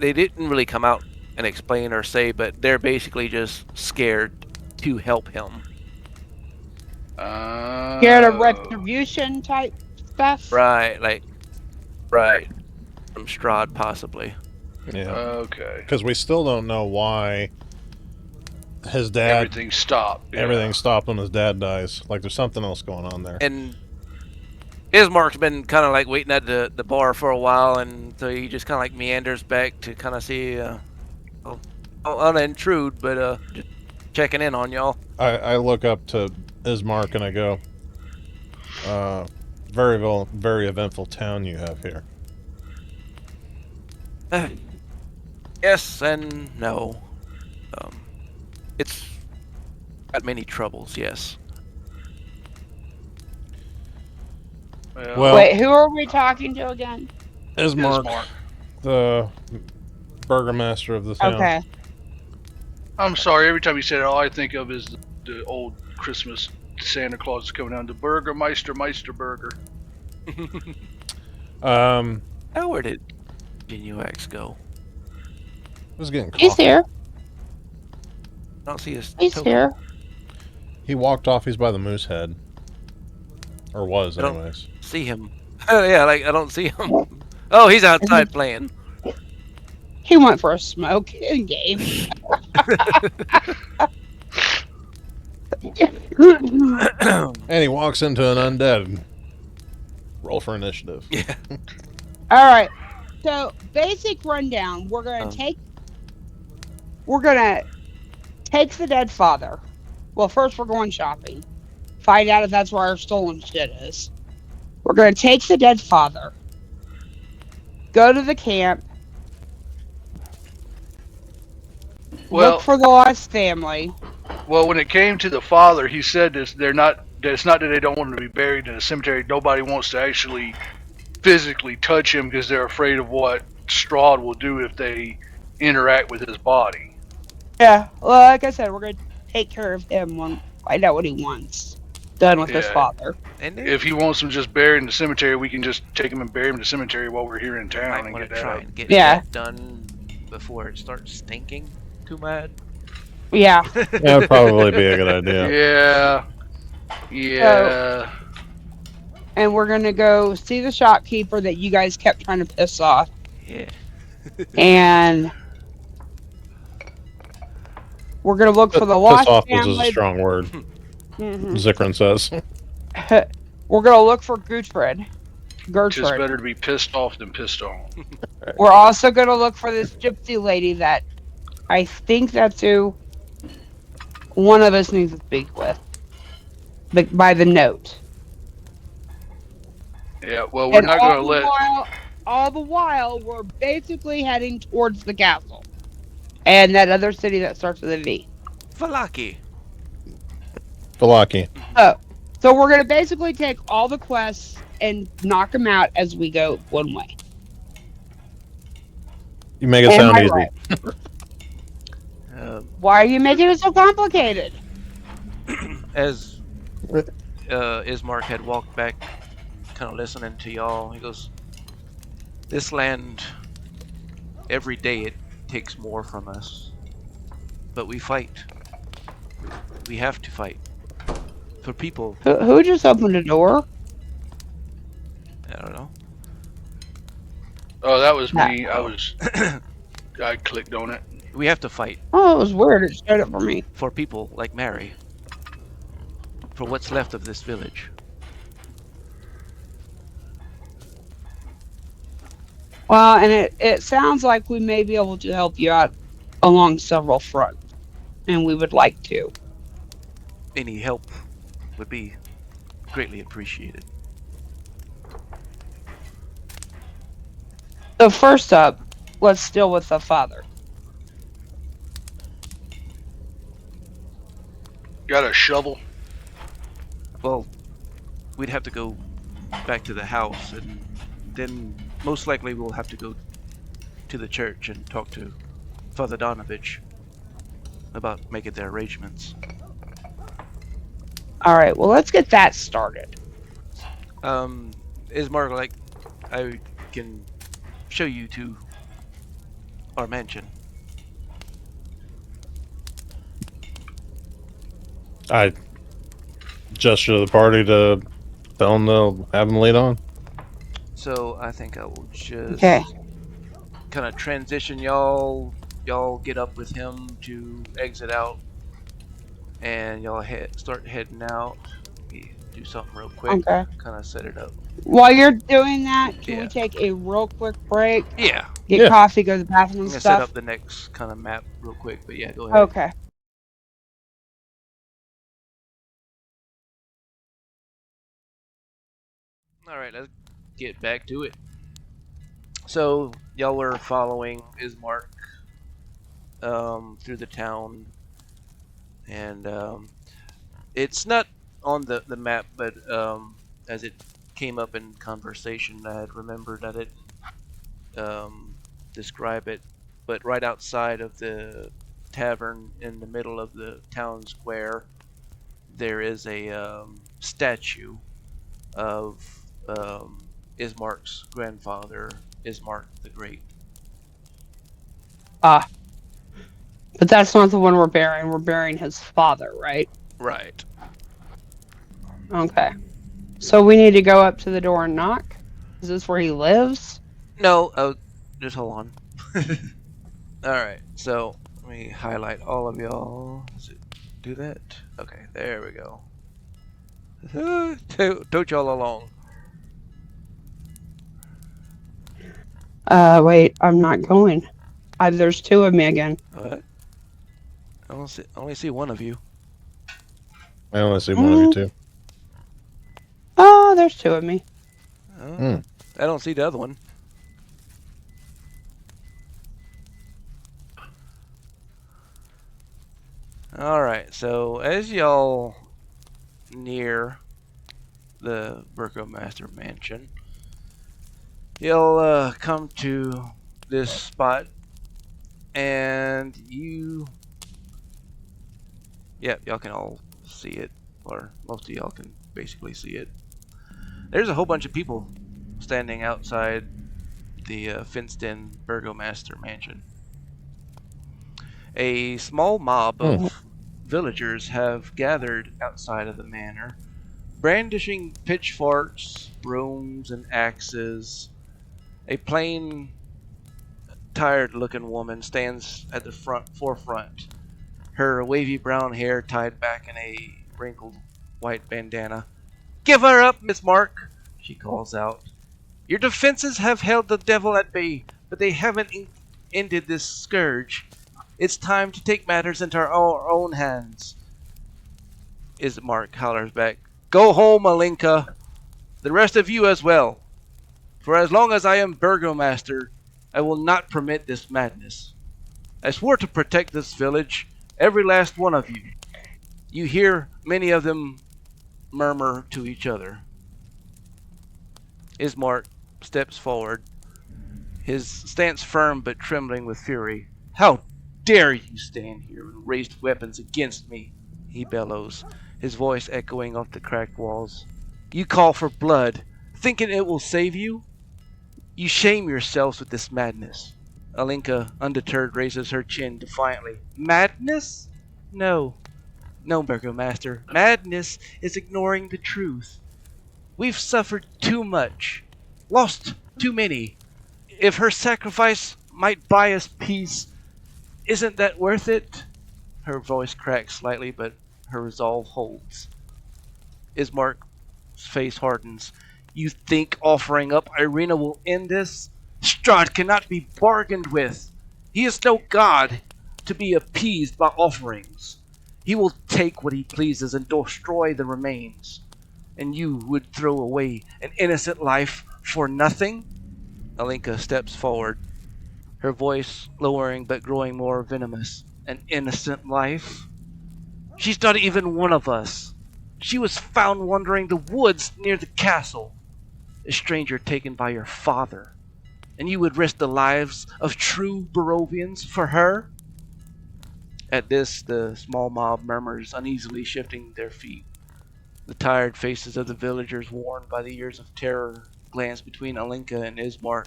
didn't really come out and explain or say, but they're basically just scared to help him. Scared of retribution type stuff. Right, from Strahd possibly. Yeah. Okay. Because we still don't know why his dad. Everything stopped. Yeah. Everything stopped when his dad dies. Like there's something else going on there. And Ismark's been kind of like waiting at the bar for a while, and so he just kind of like meanders back to kind of see. I'll unintrude, but just checking in on y'all. I look up to Ismark and I go, very eventful town you have here. Yes and no. It's got many troubles, yes. Well, Wait, who are we talking to again? Ismark, the burgomaster of the town. Okay. I'm sorry, every time you say it, all I think of is the old Christmas Santa Claus is coming down. The Meisterburger. Where did Jinwunax go? I was getting coffee. He's here. I don't see his He's token. here. He walked off. He's by the moose head. Or was, I don't- anyways. See him. Yeah, like I don't see him. Oh, he's outside playing. He went for a smoke in game. And he walks into an undead. Roll for initiative. Yeah. All right. So basic rundown. We're gonna take the dead father. Well, first we're going shopping. Find out if that's where our stolen shit is. We're gonna take the dead father. Go to the camp. Well, Look for the lost family. well, when it came to the father, he said this, it's not that they don't want him to be buried in a cemetery. Nobody wants to actually physically touch him because they're afraid of what Strahd will do if they interact with his body. Yeah. Well, like I said, we're gonna take care of him when find out what he wants. Done with his Yeah. father. And If he wants him just buried in the cemetery, we can just take him and bury him in the cemetery while we're here in I town might and want get to that try out. and get Yeah. that done before it starts stinking too bad. Yeah. That'd probably be a good idea. Yeah. And we're gonna go see the shopkeeper that you guys kept trying to piss off. Yeah. And we're gonna look for the Piss lost off was a family. strong word, Mhm. Xykryn says. We're gonna look for Gertrude. It's better to be pissed off than pissed on. We're also gonna look for this gypsy lady that I think that's who one of us needs to speak with. By the note. Yeah, well, we're And not going to let... all the while, we're basically heading towards the castle. And that other city that starts with a V. Valaki. Valaki. So we're going to basically take all the quests and knock them out as we go one way. You make it Am sound I easy. right? Why are you making it so complicated? As Ismark had walked back, kind of listening to y'all, he goes, "This land, every day it takes more from us. But we fight. We have to fight. For people, Who just opened the door? I don't know. Oh, that was me. No. I clicked on it. We have to fight Oh, it was weird. It showed it for me. for people like Mary. For what's left of this village." Well, and it sounds like we may be able to help you out along several fronts. And we would like to. Any help would be greatly appreciated. So first up, let's deal with the father. Got a shovel? Well, we'd have to go back to the house, and then most likely we'll have to go to the church and talk to Father Donovich about making their arrangements. All right, well, let's get that started. Ismark, like, I can show you to our mansion. I gesture to the party to tell them they'll have them lead on. So I think I will just Okay. kind of transition y'all. Y'all get up with him to exit out, and y'all start heading out. Let me do something real quick. Okay. Kind of set it up. While you're doing that, can Yeah. we take a real quick break? Yeah. Get Yeah. coffee, go to the bathroom I'm and gonna set stuff? up the next kind of map real quick, but yeah, go ahead. Okay. All right, let's get back to it. So y'all were following Ismark through the town, and it's not on the map, but as it came up in conversation, I had remembered that it describe it. But right outside of the tavern, in the middle of the town square, there is a statue of Ismark's grandfather, Ismark the Great. Ah. But that's not the one we're burying. We're burying his father, right? Right. Okay. So we need to go up to the door and knock? Is this where he lives? No, just hold on. Alright, so let me highlight all of y'all. Does it do that? Okay, there we go. Tote y'all along. Wait, I'm not going. There's two of me again. What? I only see one of you. I only see one of you too. Oh, there's two of me. Oh, I don't see the other one. Alright, so as y'all near the Burgomasters Mansion, you'll come to this spot, and y'all can all see it, or most of y'all can basically see it. There's a whole bunch of people standing outside the fenced-in Burgomaster Mansion. A small mob of villagers have gathered outside of the manor, brandishing pitchforks, brooms, and axes. A plain, tired-looking woman stands at the forefront, her wavy brown hair tied back in a wrinkled white bandana. "Give her up, Miss Mark," she calls out. "Your defenses have held the devil at bay, but they haven't ended this scourge. It's time to take matters into our own hands." Ismark hollers back, "Go home, Alinka. The rest of you as well. For as long as I am Burgomaster, I will not permit this madness. I swore to protect this village, every last one of you." You hear many of them murmur to each other. Ismark steps forward, his stance firm but trembling with fury. "How dare you stand here and raise weapons against me?" he bellows, his voice echoing off the cracked walls. "You call for blood, thinking it will save you? You shame yourselves with this madness." Alinka, undeterred, raises her chin defiantly. "Madness? No, Burgomaster. Madness is ignoring the truth. We've suffered too much, lost too many. If her sacrifice might buy us peace, isn't that worth it?" Her voice cracks slightly, but her resolve holds. Ismark's face hardens. "You think offering up Ireena will end this? Strahd cannot be bargained with. He is no god to be appeased by offerings. He will take what he pleases and destroy the remains. And you would throw away an innocent life for nothing?" Alinka steps forward, her voice lowering but growing more venomous. "An innocent life? She's not even one of us. She was found wandering the woods near the castle, a stranger taken by your father. And you would risk the lives of true Barovians for her? At this, the small mob murmurs, uneasily shifting their feet. The tired faces of the villagers, worn by the years of terror, glance between Alinka and Ismark.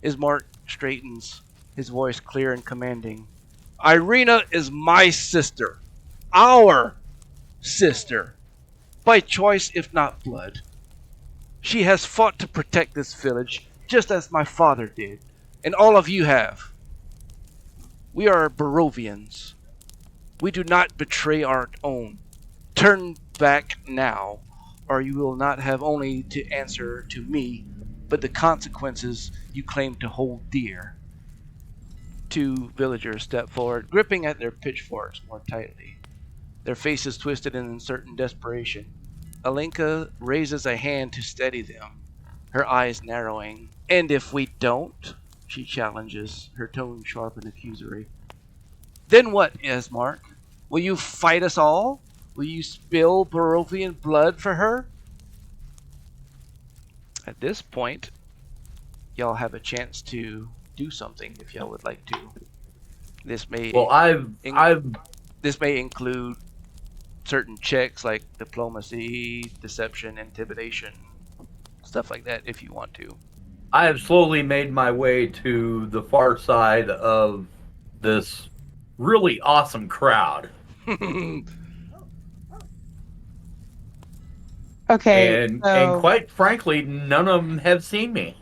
Ismark straightens, his voice clear and commanding. Ireena is my sister. Our sister. By choice, if not blood. She has fought to protect this village, just as my father did, and all of you have. We are Barovians. We do not betray our own. Turn back now, or you will not have only to answer to me, but the consequences you claim to hold dear. Two villagers step forward, gripping at their pitchforks more tightly, their faces twisted in uncertain desperation. Alinka raises a hand to steady them, her eyes narrowing. And if we don't? She challenges, her tone sharp and accusory. Then what, Ismark? Will you fight us all? Will you spill Barovian blood for her? At this point, y'all have a chance to do something if y'all would like to. This may this may include certain checks like diplomacy, deception, intimidation, stuff like that if you want to. I have slowly made my way to the far side of this really awesome crowd. Okay. And quite frankly, none of them have seen me.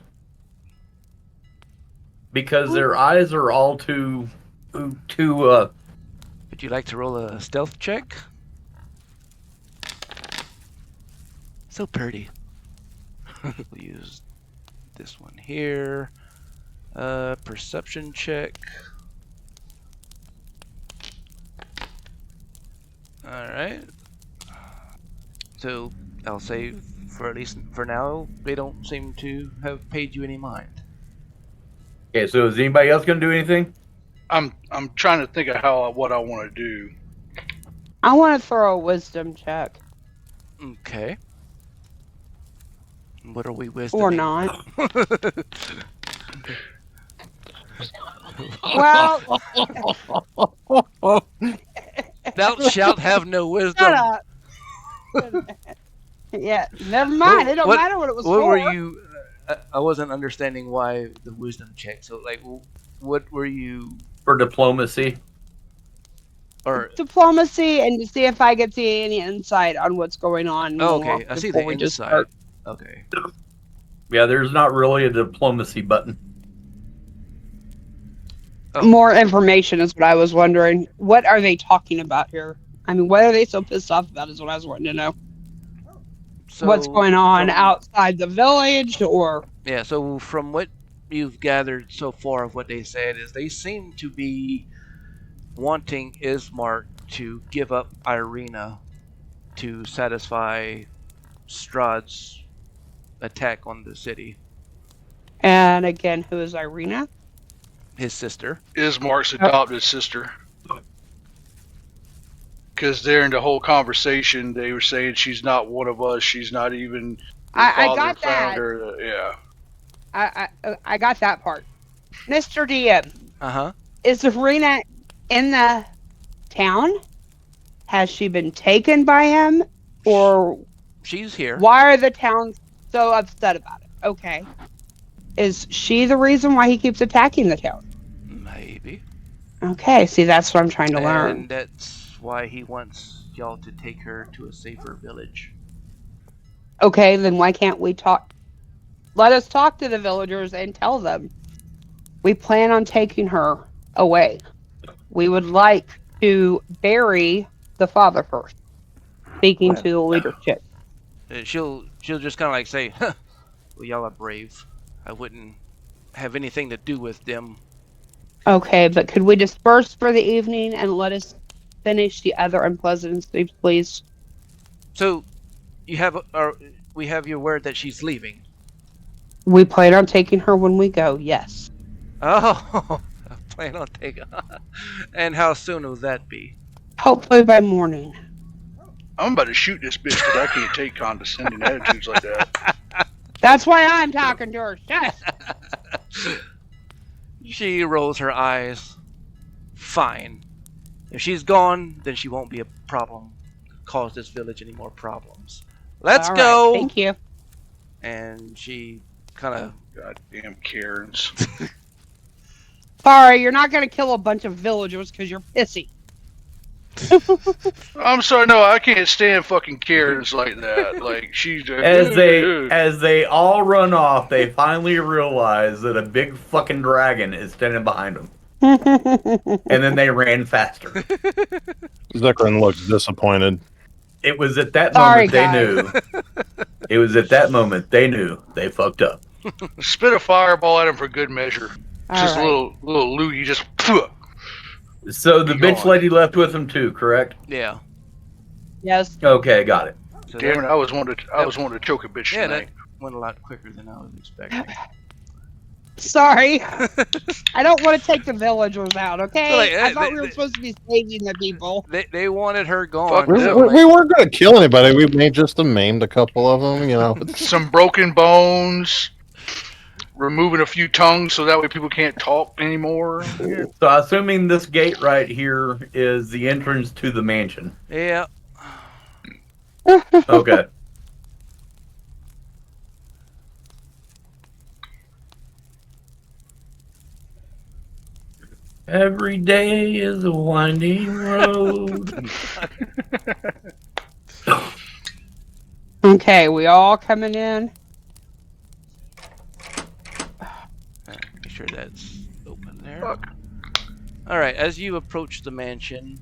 Because their eyes are all too Would you like to roll a stealth check? So pretty. We'll use this one here. Perception check. Alright. So I'll say for at least for now, they don't seem to have paid you any mind. Okay, so is anybody else going to do anything? I'm trying to think of what I want to do. I want to throw a wisdom check. Okay. What are we wisdom? Or not. Well, thou shalt have no wisdom. shut up. Yeah, never mind. It don't matter what it was what for. were you? I wasn't understanding why the wisdom check. So, like, what were you? For diplomacy. Or diplomacy, and to see if I could see any insight on what's going on. oh, okay, I see the before we just insight. start. Okay. Yeah, there's not really a diplomacy button. Oh. More information is what I was wondering. What are they talking about here? I mean, what are they so pissed off about is what I was wanting to know. So What's going on outside the village, or... Yeah, so from what you've gathered so far of what they said is they seem to be wanting Ismark to give up Ireena to satisfy Strahd's attack on the city. And again, who is Ireena? His sister. Ismark's adopted sister. Because during the whole conversation, they were saying she's not one of us. She's not even. I got that. Her. Yeah. I got that part. Mr. DM. Uh-huh. Is Ireena in the town? Has she been taken by him? Or she's here. Why are the towns so upset about it? Okay. Is she the reason why he keeps attacking the town? Maybe. Okay, see, that's what I'm trying to learn. And that's why he wants y'all to take her to a safer village. Okay, then why can't we talk? Let us talk to the villagers and tell them. We plan on taking her away. We would like to bury the father first. Speaking to the leadership. She'll just kind of like say, huh, well, y'all are brave. I wouldn't have anything to do with them. Okay, but could we disperse for the evening and let us finish the other unpleasantries, please? So, we have your word that she's leaving. We plan on taking her when we go, yes. Oh, I plan on taking her. And how soon will that be? Hopefully by morning. I'm about to shoot this bitch because I can't take condescending attitudes like that. That's why I'm talking to her. Shut up. She rolls her eyes. Fine. If she's gone, then she won't be a problem. Cause this village any more problems. Let's All go. right, thank you. And she kind of. Goddamn Karens. Sorry, you're not gonna kill a bunch of villagers because you're pissy. I'm sorry, no, I can't stand fucking Karens like that. Like she's As they all run off, they finally realize that a big fucking dragon is standing behind them, and then they ran faster. Xykryn looks disappointed. It was at that Sorry, moment they guys. knew. It was at that moment they knew they fucked up. spit a fireball at him for good measure. All Just right. a little loogie, just. So the Be bitch gone. lady left with him too, correct? Yeah. Yes. Okay, got it. So Damn it! that I was wanting to choke a bitch Yeah, tonight. went a lot quicker than I was expecting. Sorry. I don't want to take the villagers out, okay? So, like, I thought we were supposed to be saving the people. They wanted her gone. Fuck We, them. we, we weren't going to kill anybody. We may just have maimed a couple of them, you know. Some broken bones. Removing a few tongues so that way people can't talk anymore. So assuming this gate right here is the entrance to the mansion. Yeah. Okay. Every day is a winding road. Okay, we all coming in. Make sure that's open there. Fuck. All right. As you approach the mansion,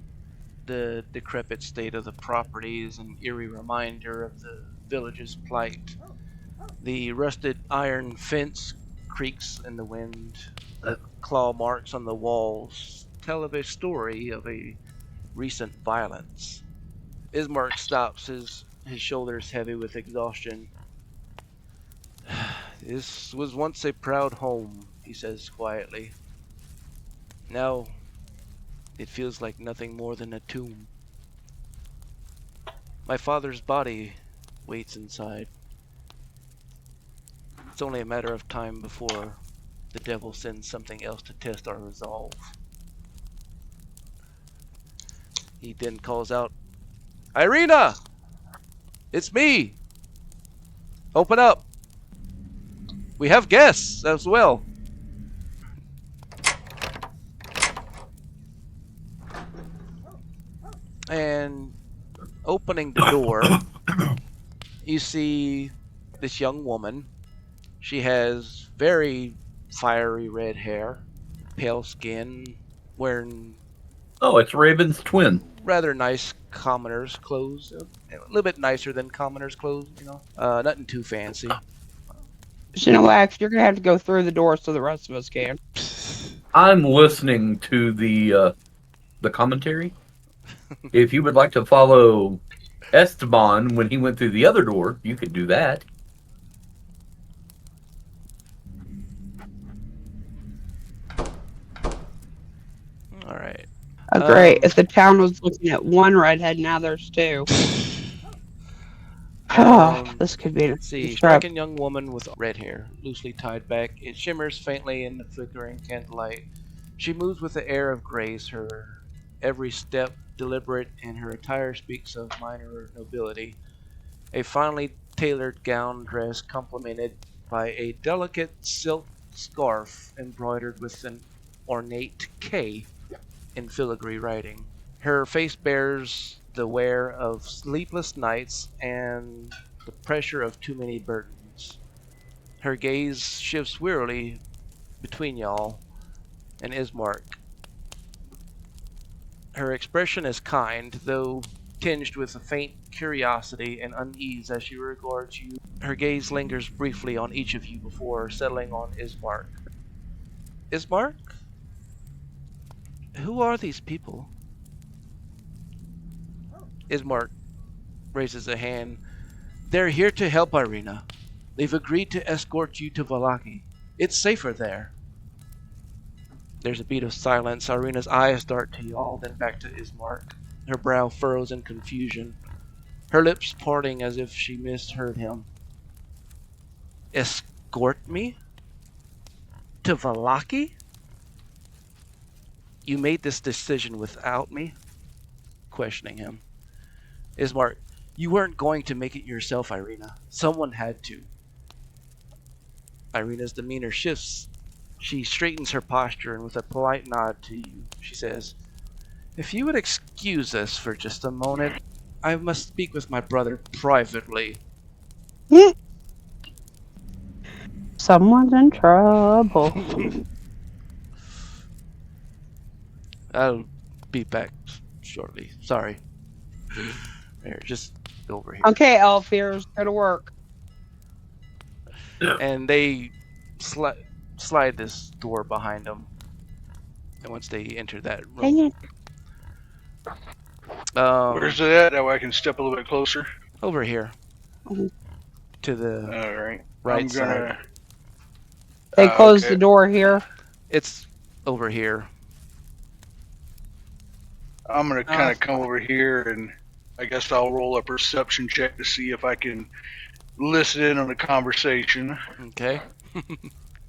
the decrepit state of the property is an eerie reminder of the village's plight. The rusted iron fence creaks in the wind. Claw marks on the walls tell of a story of a recent violence. Ismark stops, his shoulders heavy with exhaustion. This was once a proud home, he says quietly. Now, it feels like nothing more than a tomb. My father's body waits inside. It's only a matter of time before the devil sends something else to test our resolve. He then calls out, Ireena! It's me! Open up! We have guests as well. And opening the door, you see this young woman. She has very fiery red hair, pale skin, wearing Oh, it's Raven's twin. rather nice commoner's clothes. A little bit nicer than commoner's clothes, you know. Nothing too fancy. Jinwunax, you're gonna have to go through the door so the rest of us can. I'm listening to the commentary. If you would like to follow Esteban when he went through the other door, you could do that. All right. Oh, great. If the town was looking at one redhead, now there's two. This could be Let's see. a trap. Striking young woman with red hair, loosely tied back. It shimmers faintly in the flickering candlelight. She moves with the air of grace, her every step deliberate, and her attire speaks of minor nobility. A finely tailored gown dress complemented by a delicate silk scarf embroidered with an ornate K in filigree writing. Her face bears the wear of sleepless nights and the pressure of too many burdens. Her gaze shifts wearily between y'all and Ismark. Her expression is kind, though tinged with a faint curiosity and unease as she regards you. Her gaze lingers briefly on each of you before settling on Ismark. Ismark? Who are these people? Ismark raises a hand. They're here to help Ireena. They've agreed to escort you to Vallaki. It's safer there. There's a beat of silence. Ireena's eyes dart to y'all, then back to Ismark. her brow furrows in confusion, her lips parting as if she misheard him. Escort me? To Vallaki? You made this decision without me? Questioning him. Ismark, you weren't going to make it yourself, Ireena. Someone had to. Ireena's demeanor shifts. She straightens her posture, and with a polite nod to you, she says, if you would excuse us for just a moment, I must speak with my brother privately. Someone's in trouble. I'll be back shortly. Sorry. Here, just over here. Okay, elf ears, go to work. And they slide this door behind them. And once they enter that room, Dang it. Where's it at? That way I can step a little bit closer. over here to the All right. right I'm side. gonna. They closed okay. the door here. It's over here. I'm gonna kind of come over here, and I guess I'll roll a perception check to see if I can listen in on the conversation. Okay.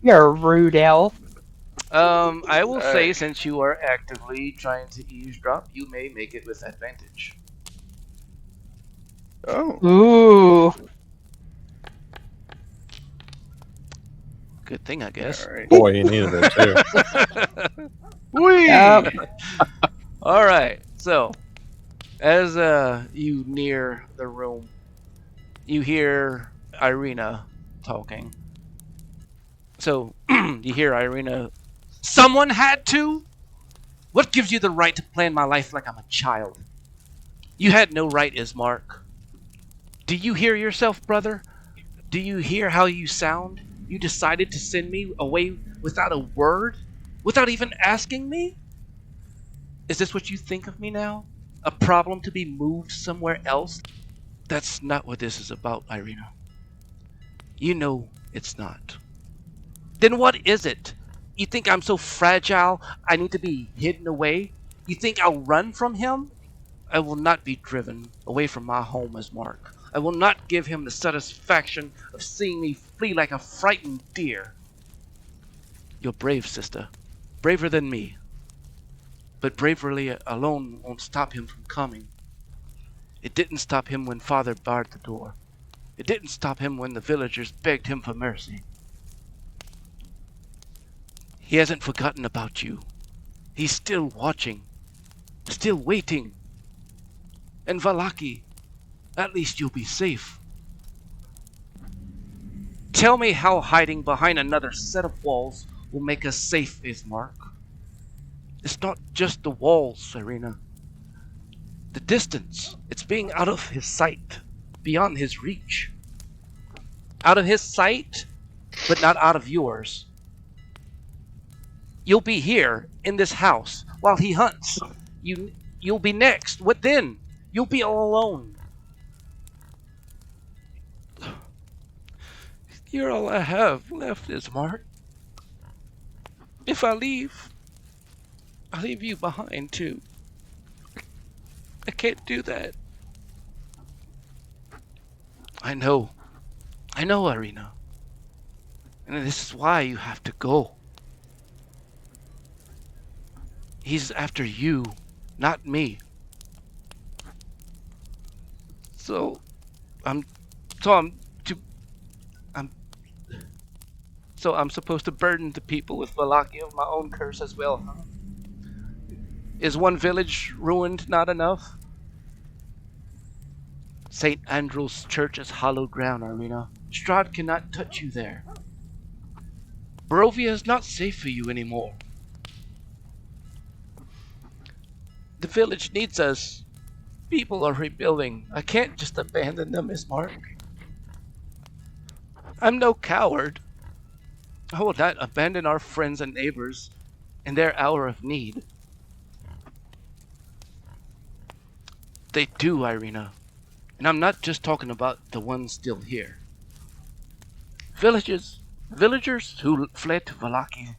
You're a rude elf. I will say, since you are actively trying to eavesdrop, you may make it with advantage. Oh. Ooh. Good thing, I guess. All right. Boy, you needed it too. Whee! Yep. All right. So, as you near the room, you hear Ireena talking. So, you hear Ireena. Someone had to? What gives you the right to plan my life like I'm a child? You had no right, Ismark. Do you hear yourself, brother? Do you hear how you sound? You decided to send me away without a word? Without even asking me? Is this what you think of me now? A problem to be moved somewhere else? That's not what this is about, Ireena. You know it's not. Then what is it? You think I'm so fragile I need to be hidden away? You think I'll run from him? I will not be driven away from my home, Ismark. I will not give him the satisfaction of seeing me flee like a frightened deer. You're brave, sister. Braver than me. But bravery alone won't stop him from coming. It didn't stop him when Father barred the door. It didn't stop him when the villagers begged him for mercy. He hasn't forgotten about you. He's still watching. Still waiting. And Vallaki, at least you'll be safe. Tell me how hiding behind another set of walls will make us safe, Ismark. It's not just the walls, Ireena. The distance. It's being out of his sight, beyond his reach. Out of his sight, but not out of yours. You'll be here, in this house, while he hunts. You'll be next. What then? You'll be all alone. You're all I have left, Ismark. If I leave, I'll leave you behind, too. I can't do that. I know, Ireena. And this is why you have to go. He's after you, not me. I'm supposed to burden the people with Vallaki of my own curse as well, huh? Is one village ruined not enough? St. Andrew's church is hallowed ground, Ireena. Strahd cannot touch you there. Barovia is not safe for you anymore. The village needs us. People are rebuilding. I can't just abandon them, Ismark. I'm no coward. I will not abandon our friends and neighbors in their hour of need. They do, Ireena. And I'm not just talking about the ones still here. Villagers who fled to Vallaki,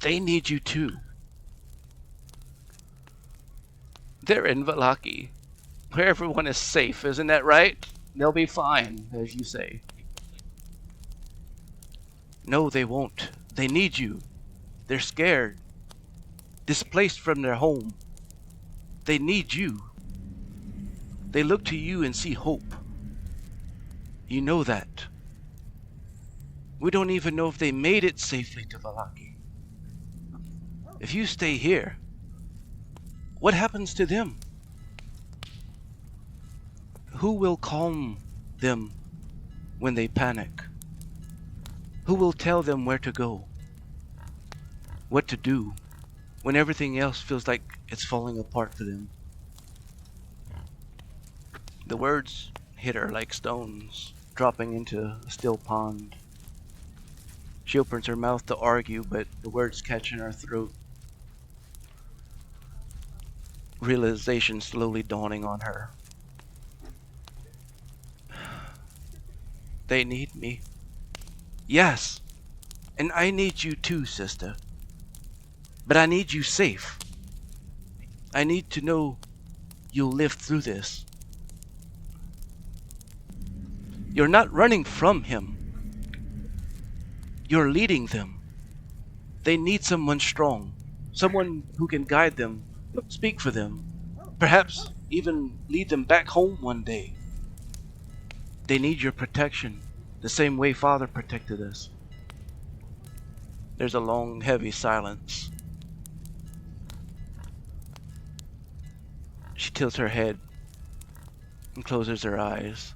they need you too. They're in Vallaki, where everyone is safe, isn't that right? They'll be fine, as you say. No, they won't. They need you. They're scared, displaced from their home. They need you. They look to you and see hope. You know that. We don't even know if they made it safely to Vallaki. If you stay here, what happens to them? Who will calm them when they panic? Who will tell them where to go? What to do when everything else feels like it's falling apart for them? The words hit her like stones, dropping into a still pond. She opens her mouth to argue, but the words catch in her throat. Realization slowly dawning on her. They need me. Yes, and I need you too, sister. But I need you safe. I need to know you'll live through this. You're not running from him. You're leading them. They need someone strong, someone who can guide them, speak for them, perhaps even lead them back home one day. They need your protection, the same way Father protected us. There's a long, heavy silence. She tilts her head and closes her eyes.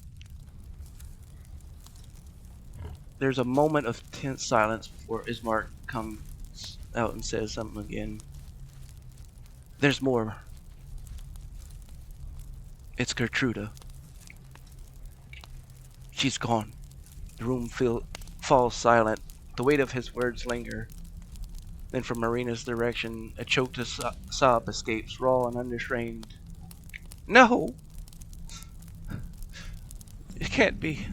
There's a moment of tense silence before Ismark comes out and says something again. There's more. It's Gertruda. She's gone. The room falls silent. The weight of his words linger. Then from Ireena's direction, a choked sob escapes, raw and unrestrained. No! It can't be.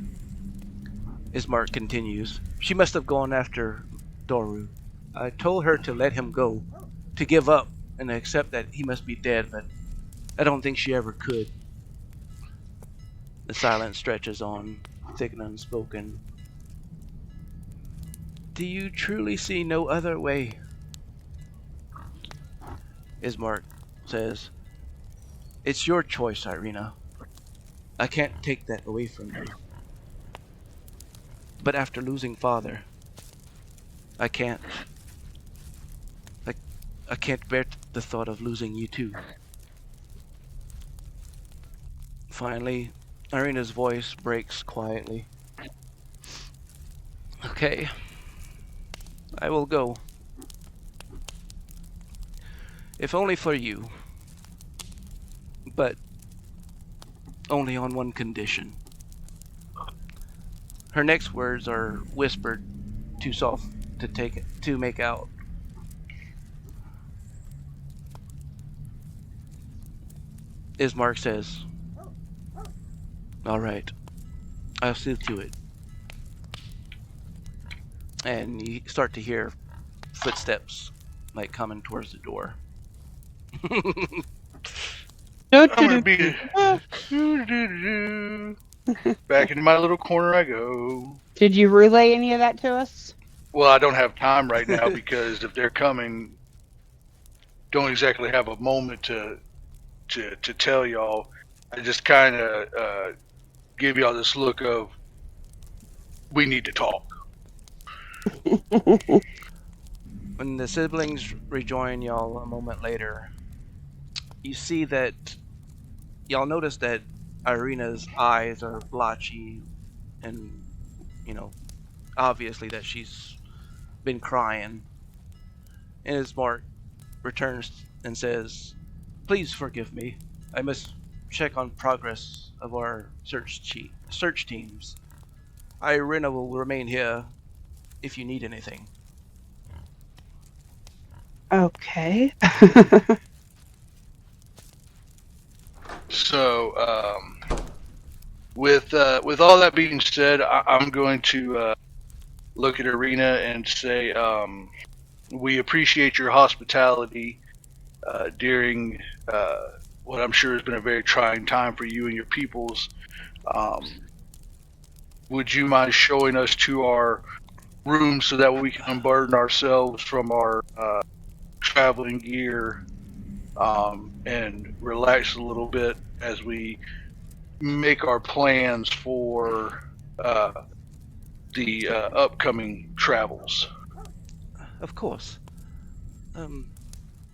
Ismark continues. She must have gone after Doru. I told her to let him go, to give up and accept that he must be dead, but I don't think she ever could. The silence stretches on, thick and unspoken. Do you truly see no other way? Ismark says, it's your choice, Ireena. I can't take that away from you. But after losing Father, I can't. I can't bear the thought of losing you too. Finally, Ireena's voice breaks quietly. Okay, I will go. If only for you. But only on one condition. Her next words are whispered, too soft to make out. Ismark says, all right, I'll see to it. And you start to hear footsteps, like coming towards the door. I'm gonna be back in my little corner I go. Did you relay any of that to us? Well, I don't have time right now because if they're coming, don't exactly have a moment to tell y'all. I just kind of give y'all this look of we need to talk. When the siblings rejoin y'all a moment later, you see that y'all notice that Ireena's eyes are blotchy and, obviously that she's been crying. And Ismark returns and says, please forgive me. I must check on progress of our search teams. Ireena will remain here if you need anything. Okay. So, with all that being said, I'm going to look at Ireena and say, we appreciate your hospitality during what I'm sure has been a very trying time for you and your peoples. Would you mind showing us to our room so that we can unburden ourselves from our traveling gear and relax a little bit as we make our plans for the upcoming travels? Of course.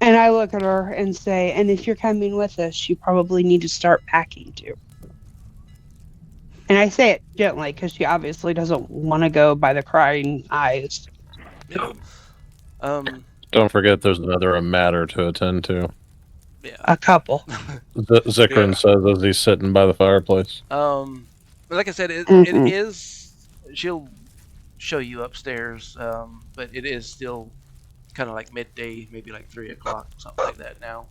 And I look at her and say, and if you're coming with us, you probably need to start packing too. And I say it gently because she obviously doesn't want to go by the crying eyes. Yeah. Don't forget, there's another matter to attend to. Yeah. A couple. Xykryn says as he's sitting by the fireplace. But like I said, it Mhm. is. She'll show you upstairs, but it is still kind of like midday, maybe like 3 o'clock, something like that now.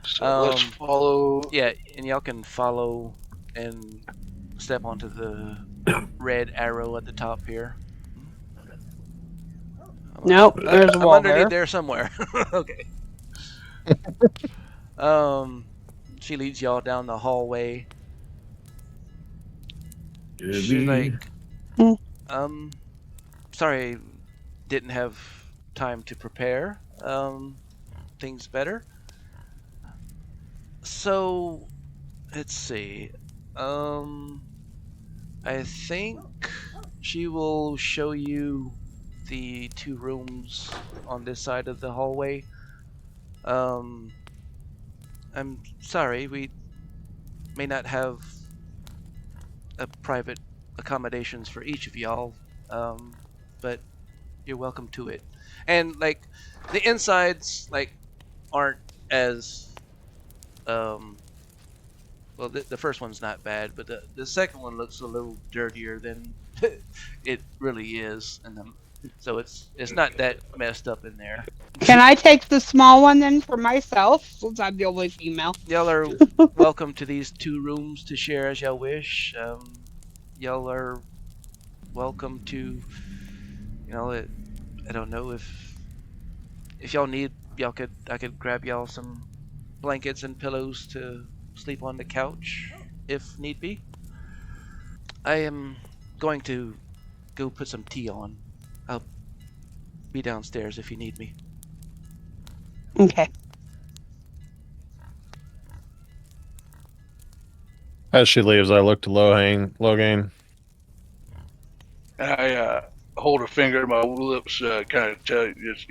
So let's follow. Yeah, and y'all can follow and step onto the red arrow at the top here. Nope, there's a I'm wall underneath there. there somewhere. Okay. She leads y'all down the hallway. She's like, sorry, didn't have time to prepare things better. So, let's see. I think she will show you the 2 rooms on this side of the hallway. I'm sorry, we may not have a private accommodations for each of y'all, but you're welcome to it. And like the insides like aren't as well, the first one's not bad, but the second one looks a little dirtier than it really is, and so it's not that messed up in there. Can I take the small one then for myself, since I'm the only female? Y'all are welcome to these 2 rooms to share as y'all wish. Y'all are welcome to, I don't know if y'all need, I could grab y'all some blankets and pillows to sleep on the couch if need be. I am going to go put some tea on. I'll be downstairs if you need me. Okay. As she leaves, I look to Loghain. I hold a finger to my lips, kind of tell you, just,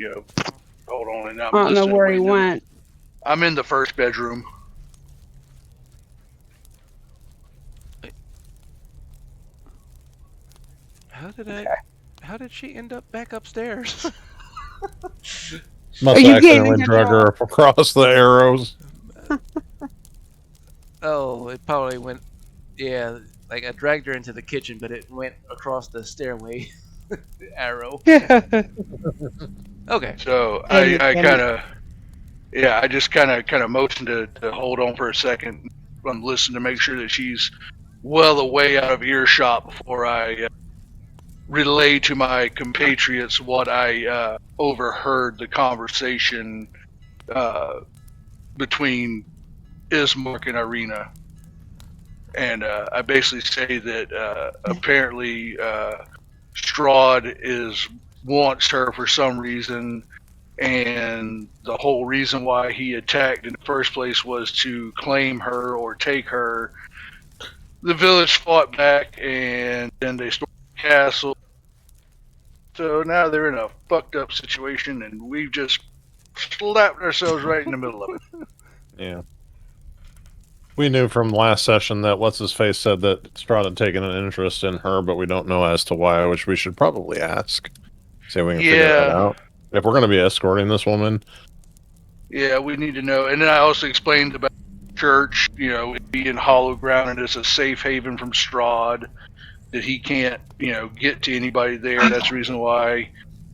hold on. And I'm I don't know listening. where he went. I'm in the first bedroom. How did she end up back upstairs? Must have accidentally drug her across the arrows. Oh, it probably went. Yeah, like I dragged her into the kitchen, but it went across the stairway. Arrow. Okay. So I kind of, I just kind of motioned to hold on for a second. I'm listening to make sure that she's well away out of earshot before I relay to my compatriots what I overheard the conversation between Ismark and Ireena. And I basically say that apparently Strahd wants her for some reason, and the whole reason why he attacked in the first place was to claim her or take her. The village fought back, and then they stormed the castle. So now they're in a fucked up situation, and we've just slapped ourselves right in the middle of it. Yeah. We knew from last session that What's-His-Face said that Strahd had taken an interest in her, but we don't know as to why, which we should probably ask. See if we can figure that out. If we're going to be escorting this woman. Yeah, we need to know. And then I also explained about church, it being hollow ground and it's a safe haven from Strahd, that he can't, get to anybody there. That's the reason why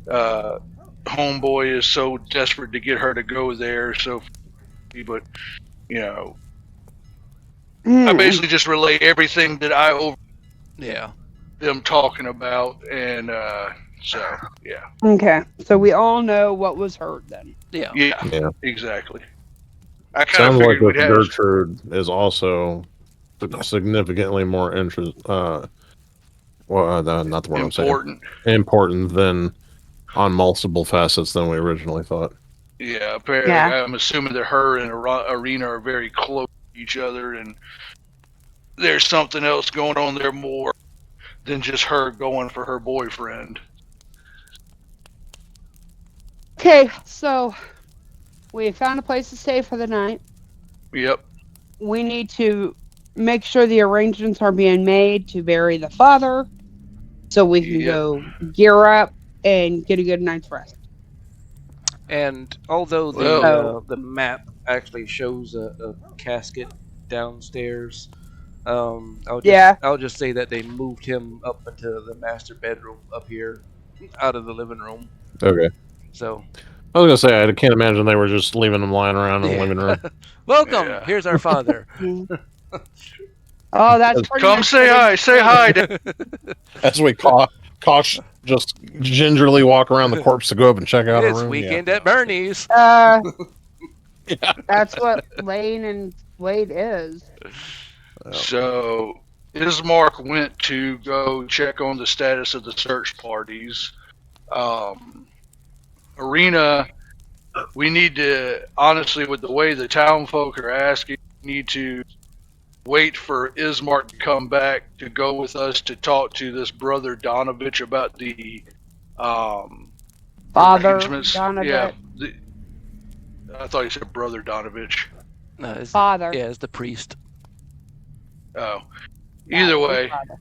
Homeboy is so desperate to get her to go there. So, but, I basically just relay everything that I over them talking about, and So yeah, Okay, so we all know what was hurt then. Yeah. Yeah. Exactly. I kind of Sounds like figured we'd this have. Gertrude is also significantly more not the word I'm saying. Important. Important than on multiple facets than we originally thought. Yeah, apparently, Yeah. I'm assuming that her and Ireena are very close to each other, and there's something else going on there more than just her going for her boyfriend. Okay, so we found a place to stay for the night. Yep. We need to make sure the arrangements are being made to bury the father so we can Yep. go gear up and get a good night's rest. And although Well- the map actually shows a casket downstairs, I'll just say that they moved him up into the master bedroom up here, out of the living room. Okay. So I was gonna say I can't imagine they were just leaving him lying around in the living room. welcome. Yeah. Here's our father. Oh, that's pretty Come much say what hi. it Say is. hi. Dad. As we just gingerly walk around the corpse to go up and check out a It's room. weekend at Bernie's. Yeah. That's what Lane and Wade is. So Ismark went to go check on the status of the search parties. Ireena, we need to, honestly, with the way the town folk are asking, we need to wait for Ismark to come back to go with us to talk to this brother Donovich about the Father arrangements. Donovich. Yeah, I thought you said brother Donovich. No, it's, Father. Yeah, it's the priest. Oh, Yeah, either his way, father.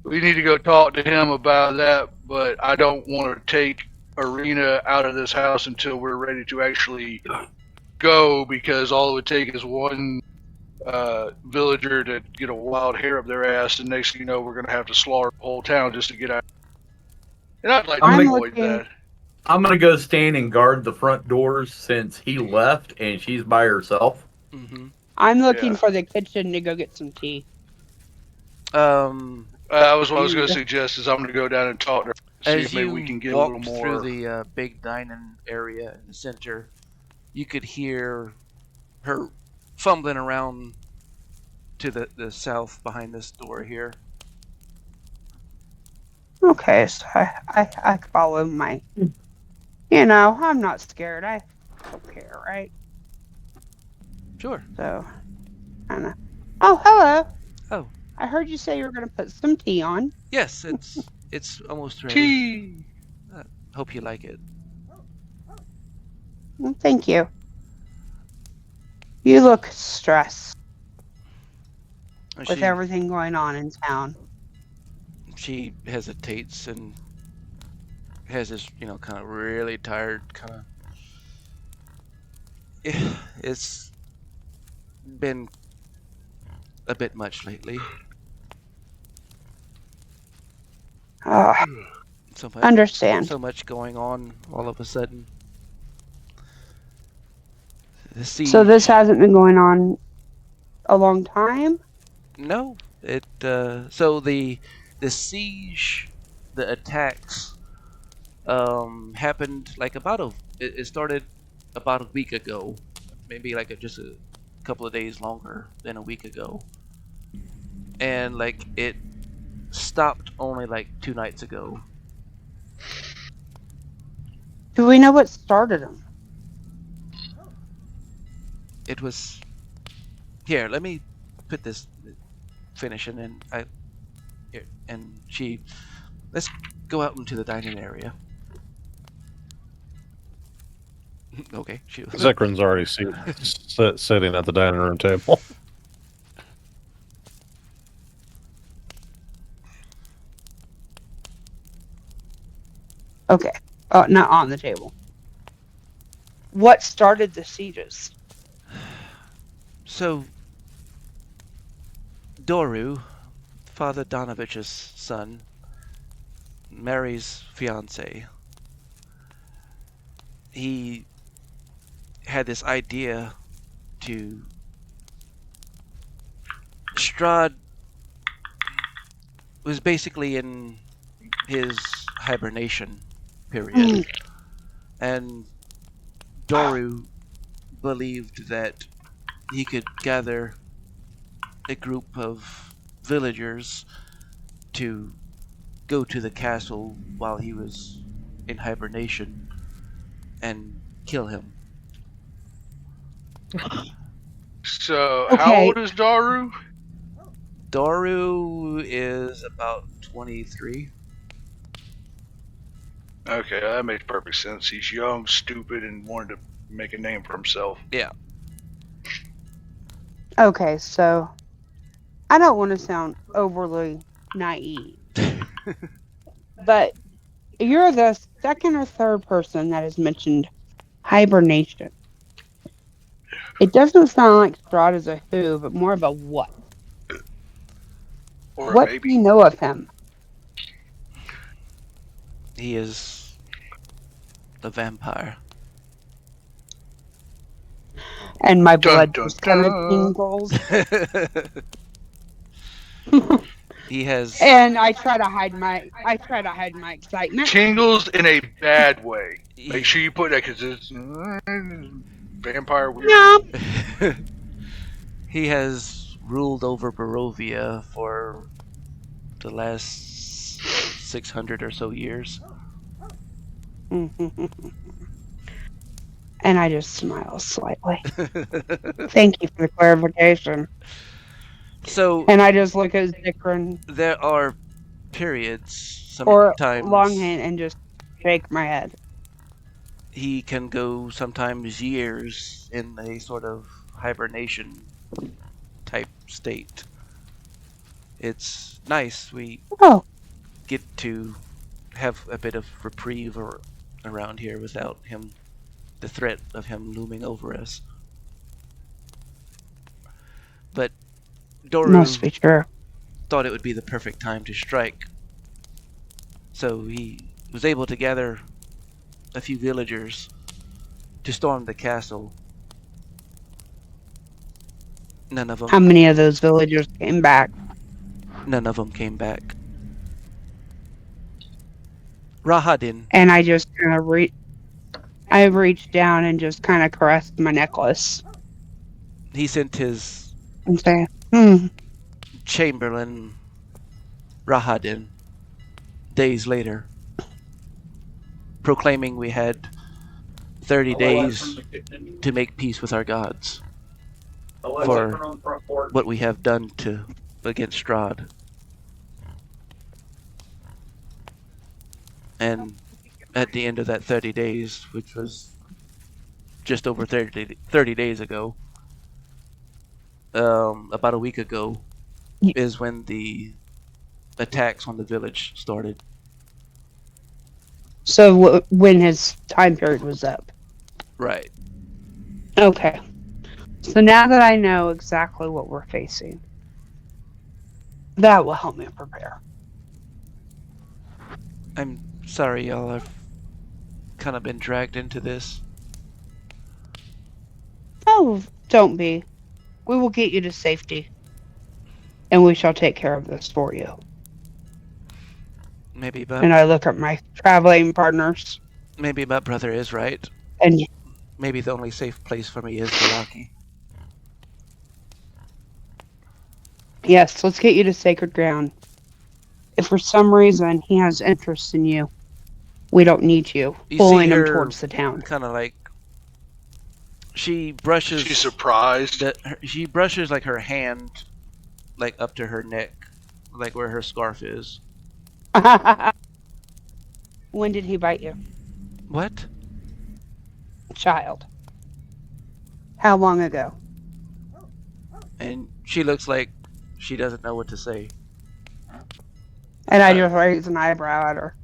we need to go talk to him about that. But I don't want to take Ireena out of this house until we're ready to actually go, because all it would take is one villager to get a wild hair up their ass, and next thing you know, we're going to have to slaughter the whole town just to get out. And I'd like to I'm avoid looking- that. I'm gonna go stand and guard the front doors since he left and she's by herself. Mm-hmm. I'm looking Yeah. for the kitchen to go get some tea. That was what I was going to suggest. Is I'm going to go down and talk to her, see As if maybe you we can get a little walked more. through the big dining area in the center, you could hear her fumbling around to the south behind this door here. Okay, so I follow my. You know, I'm not scared. I don't care, right? Sure. So, kind of. Oh, hello. Oh. I heard you say you were going to put some tea on. Yes, it's almost ready. Tea. Hope you like it. Well, thank you. You look stressed with everything going on in town. She hesitates and has this, kind of really tired kind of. It's been a bit much lately. So much, Understand. So much going on all of a sudden. The siege. So this hasn't been going on a long time? No, so the siege, the attacks, happened like it started about a week ago, maybe like just a couple of days longer than a week ago, and like it stopped only like 2 nights ago. Do we know what started them? It was here. Let me put this finish, and then let's go out into the dining area. Okay, shoot. Xykryn's already sitting at the dining room table. Okay. Not on the table. What started the sieges? So, Doru, Father Donovich's son, Mary's fiance, he had this idea to. Strahd was basically in his hibernation period. And Doru believed that he could gather a group of villagers to go to the castle while he was in hibernation and kill him. So, how Okay. old is Daru? Doru is about 23. Okay, that makes perfect sense. He's young, stupid, and wanted to make a name for himself. Yeah. Okay, so I don't want to sound overly naive, but you're the second or third person that has mentioned hibernation. It doesn't sound like Strahd is a who, but more of a what. Or What maybe. do you know of him? He is a vampire. And my Dun, blood dun, just kind of dun. tingles. He has And I try to hide my excitement. Tingles in a bad way. Make sure you put that because it's vampire weird. No. he has ruled over Barovia for the last 600 or so years. And I just smile slightly. Thank you for the clarification. So And I just look at Xykryn there are periods, or sometimes Loghain and just shake my head. he can go sometimes years in a sort of hibernation type state. It's nice. We Oh, get to have a bit of reprieve around here without him, the threat of him looming over us. But must be Doru true. thought it would be the perfect time to strike. So he was able to gather a few villagers to storm the castle. None of How many of those villagers came back? them came back. Rahadin, And I just kind of I reached down and just kind of caressed my necklace he sent his and say, chamberlain, Rahadin, days later, proclaiming we had 30 days to make peace with our gods for what we have done against Strahd. And at the end of that 30 days, which was just over 30 days ago, about a week ago, is when the attacks on the village started. So when his time period was up. Right. Okay. So now that I know exactly what we're facing, that will help me prepare. I'm sorry, y'all. I've kind of been dragged into this. Oh, don't be. We will get you to safety. And we shall take care of this for you. Maybe And I look at my traveling partners. my brother is right. And Maybe the only safe place for me is Vallaki. yes, let's get you to sacred ground. If for some reason he has interest in you, we don't need you pulling him towards the town. Kind of like she brushes. She's surprised. She brushes like her hand, like up to her neck, like where her scarf is. When did he bite you? What? Child. How long ago? And she looks like she doesn't know what to say. And I just raise an eyebrow at her.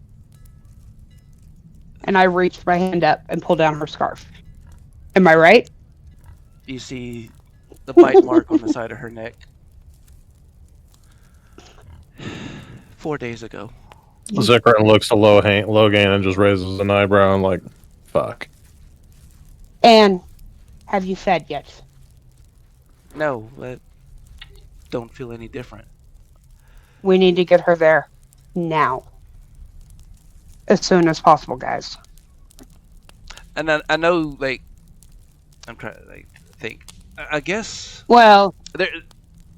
And I reach my hand up and pull down her scarf. Am I right? You see the bite mark on the side of her neck. 4 days ago. Xykryn looks to Loghain and just raises an eyebrow and like, fuck. And have you fed yet? No, but don't feel any different. We need to get her there. Now. as soon as possible, guys. And I know, like, I'm trying to think. I guess Well, there.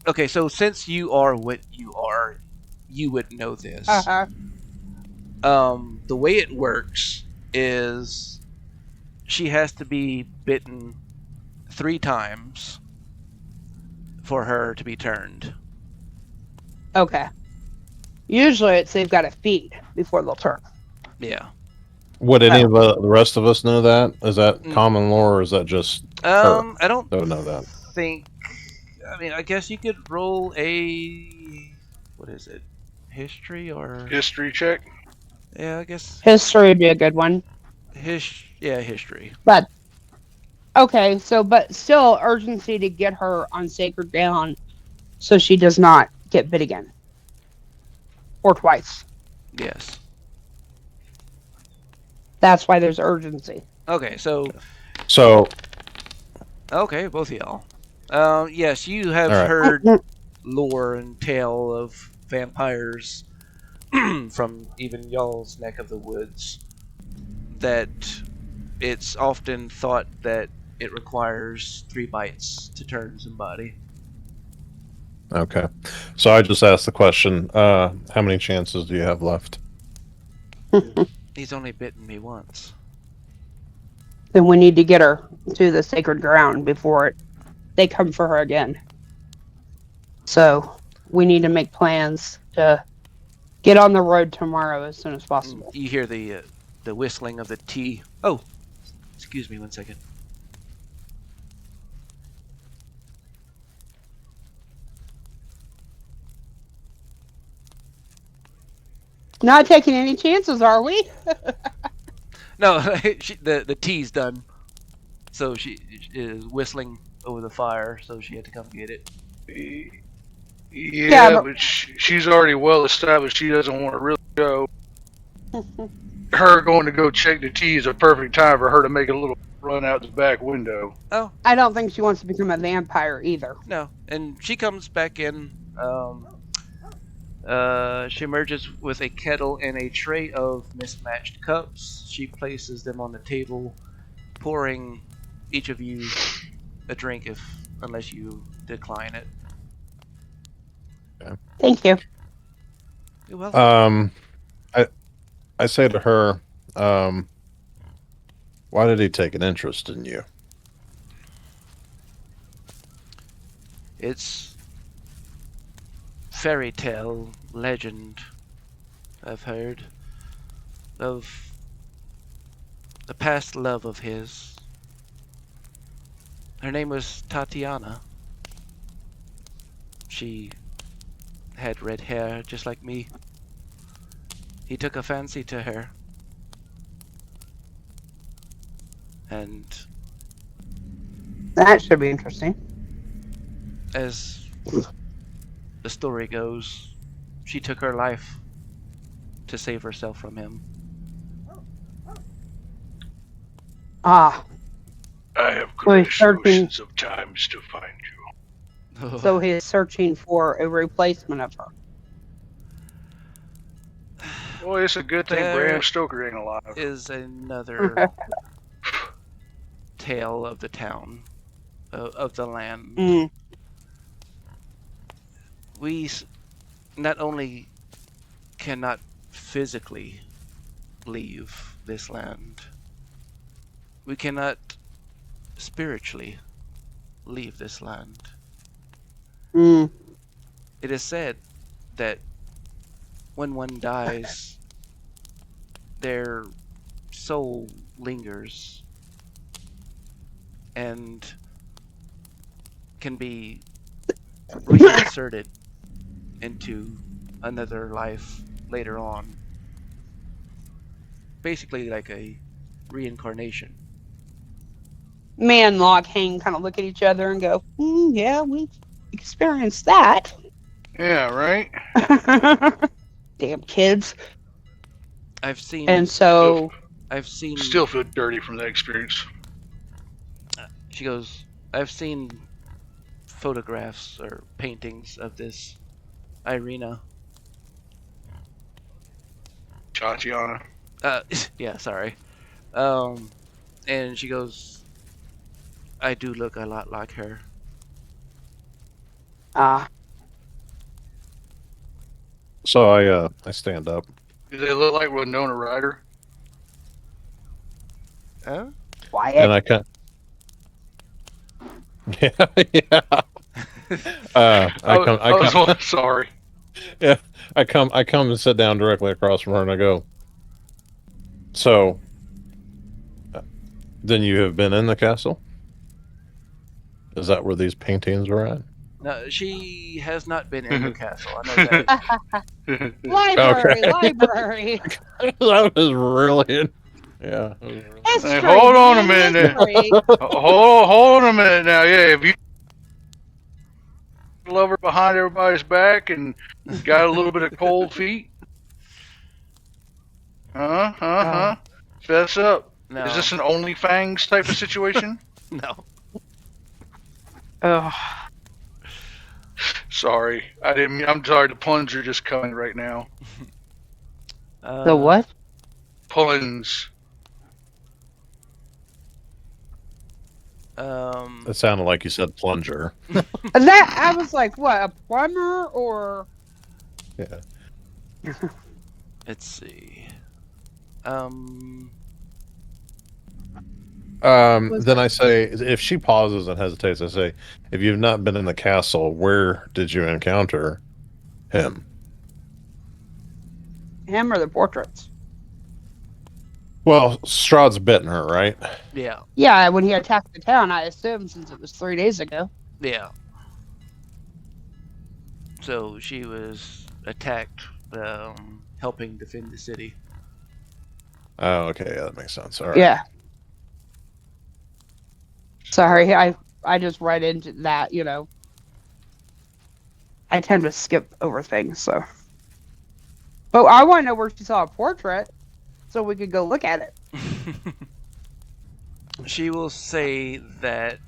Okay, so since you are what you are, you would know this. The way it works is she has to be bitten 3 times for her to be turned. okay. Usually they've got to feed before they'll turn. Yeah. Would any of the rest of us know that? Is that common lore, or is that just her? I don't know that. think. I mean, I guess you could roll a, what is it? History or History check. yeah, I guess History would be a good one. history. But okay, but still urgency to get her on sacred ground so she does not get bit again. Or twice. Yes. That's why there's urgency. Okay, so okay, both of y'all. Yes, you have heard lore and tale of vampires from even y'all's neck of the woods, that it's often thought that it requires 3 bites to turn somebody. Okay. So I just asked the question, how many chances do you have left? He's only bitten me once. Then we need to get her to the sacred ground before they come for her again. So we need to make plans to get on the road tomorrow as soon as possible. You hear the whistling of the tea. Oh, excuse me 1 second. Not taking any chances, are we? No, the tea's done. So she is whistling over the fire, so she had to come get it. Yeah, but she's already well established. She doesn't want to really go. Her going to go check the tea is a perfect time for her to make a little run out the back window. Oh. I don't think she wants to become a vampire either. No, and she comes back in. She emerges with a kettle and a tray of mismatched cups. She places them on the table, pouring each of you a drink, unless you decline it. Okay. Thank you. You're welcome. I say to her, why did he take an interest in you? It's fairy tale legend I've heard of a past love of his. Her name was Tatiana. She had red hair just like me. He took a fancy to her, and that should be interesting. As the story goes, she took her life to save herself from him. I have great notions of times to find you. So he is searching for a replacement of her. Well, it's a good thing Bram Stoker ain't alive. Is another tale of the town, of the land. We not only cannot physically leave this land, we cannot spiritually leave this land. It is said that when one dies, their soul lingers and can be reinserted into another life later on. Basically like a reincarnation. Me and Loghain kind of look at each other and go, yeah, we've experienced that. Yeah, right? Damn kids. I've seen... And so... I've seen... Still feel dirty from that experience. She goes, I've seen photographs or paintings of this Ireena. Tatiana. Yeah, sorry. And she goes, I do look a lot like her. Ah, So I stand up. Do they look like Winona Ryder? Huh? quiet. And I kind yeah, yeah. Sorry. Yeah, I come and sit down directly across from her, and I go. So, then you have been in the castle? Is that where these paintings are at? No, she has not been in the castle. I know that. Library, Okay. library. That was really, yeah. That was really- History, hold on a man, minute. history. Hold on a minute now. Yeah, if you love her behind everybody's back and got a little bit of cold feet, huh? Fess up. No. Is this an OnlyFangs type of situation? No. Ugh. Sorry, I didn't. I'm sorry. The puns are just coming right now. The what? Puns. It sounded like you said plunger. That I was like, what, a plumber or? Yeah. Let's see. Then I say, if she pauses and hesitates, I say, if you've not been in the castle, where did you encounter him? Him or the portraits? Well, Strahd's bitten her, right? Yeah. Yeah, when he attacked the town, I assume, since it was 3 days ago. Yeah. So she was attacked, helping defend the city. Oh, okay, yeah, that makes sense. All right. Yeah. Sorry, I just read into that, I tend to skip over things, so. But I want to know where she saw a portrait, so we could go look at it. She will say that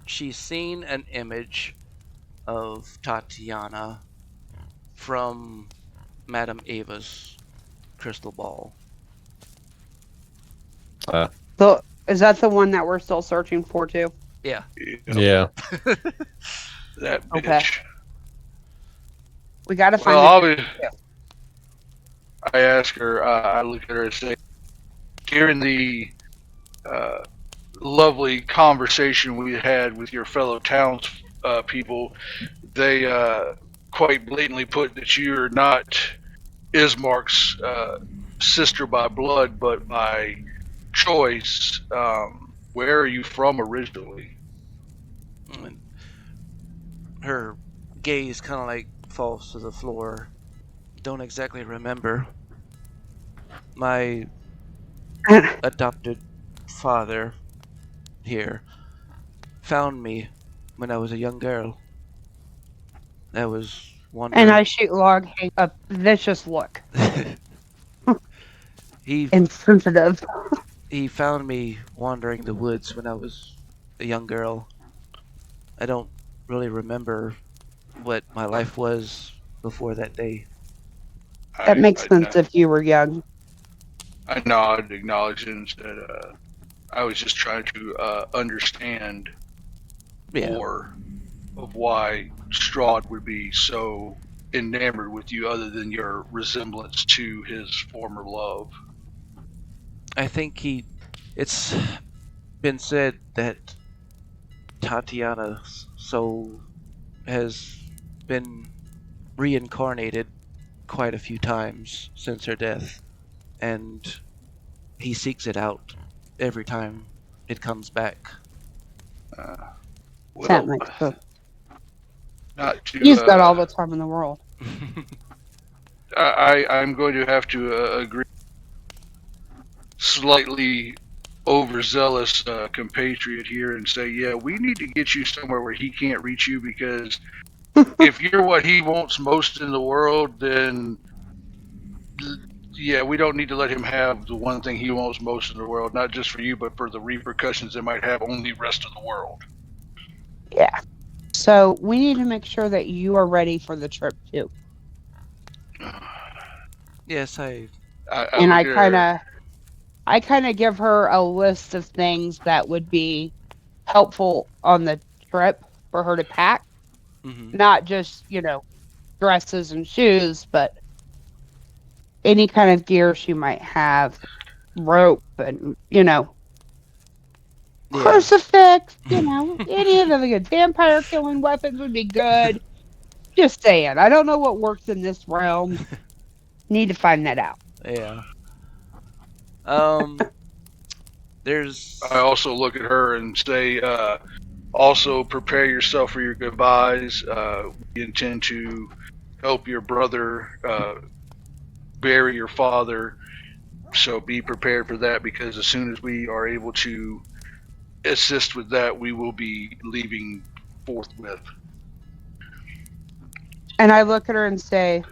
she's seen an image of Tatiana from Madame Ava's crystal ball. So, is that the one that we're still searching for, too? Yeah. Yeah. That bitch. Okay. We gotta find Well, it. I ask her. I look at her and say, "During the lovely conversation we had with your fellow towns people, they quite blatantly put that you're not Ismark's sister by blood, but by choice. Where are you from originally?" And her gaze kind of like falls to the floor. Don't exactly remember. My adopted father here found me when I was a young girl. I was wondering. And I shoot Loghain a vicious look. he Insensitive. he found me wandering the woods when I was a young girl. I don't really remember what my life was before that day. That makes sense if you were young. I nod, acknowledging that I was just trying to understand more of why Strahd would be so enamored with you, other than your resemblance to his former love. I think it's been said that Tatiana's soul has been reincarnated quite a few times since her death, and he seeks it out every time it comes back. That makes sense. Not to, He's got all the time in the world. I'm going to have to agree. Slightly overzealous compatriot here and say, yeah, we need to get you somewhere where he can't reach you, because if you're what he wants most in the world, then yeah, we don't need to let him have the one thing he wants most in the world, not just for you, but for the repercussions it might have on the rest of the world. Yeah. So we need to make sure that you are ready for the trip too. Yes, And look at her. I kind of give her a list of things that would be helpful on the trip for her to pack, Mm-hmm. not just, dresses and shoes, but any kind of gear she might have, rope and, Yeah. crucifix, any of the good vampire killing weapons would be good. Just saying. I don't know what works in this realm. Need to find that out. Yeah. Um. There's. I also look at her and say, also prepare yourself for your goodbyes. We intend to help your brother bury your father, so be prepared for that, because as soon as we are able to assist with that, we will be leaving forthwith. And I look at her and say,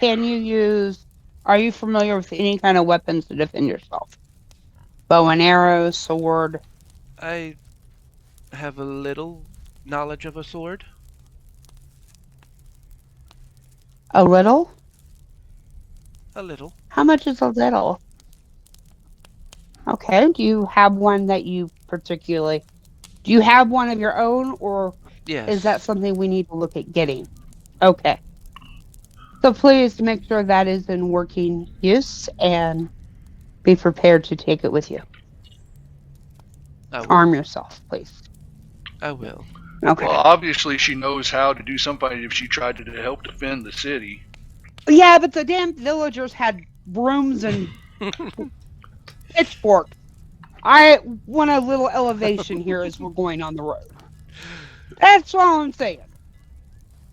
are you familiar with any kind of weapons to defend yourself? Bow and arrow, sword. I have a little knowledge of a sword. A little? A little. How much is a little? Okay. Do you have one that you particularly... Do you have one of your own, or Yes. is that something we need to look at getting? Okay. So please make sure that is in working use and be prepared to take it with you. I will. Arm yourself, please. I will. Okay. Well, obviously she knows how to do something if she tried to help defend the city. Yeah, but the damn villagers had brooms and pitchforks. I want a little elevation here as we're going on the road. That's all I'm saying.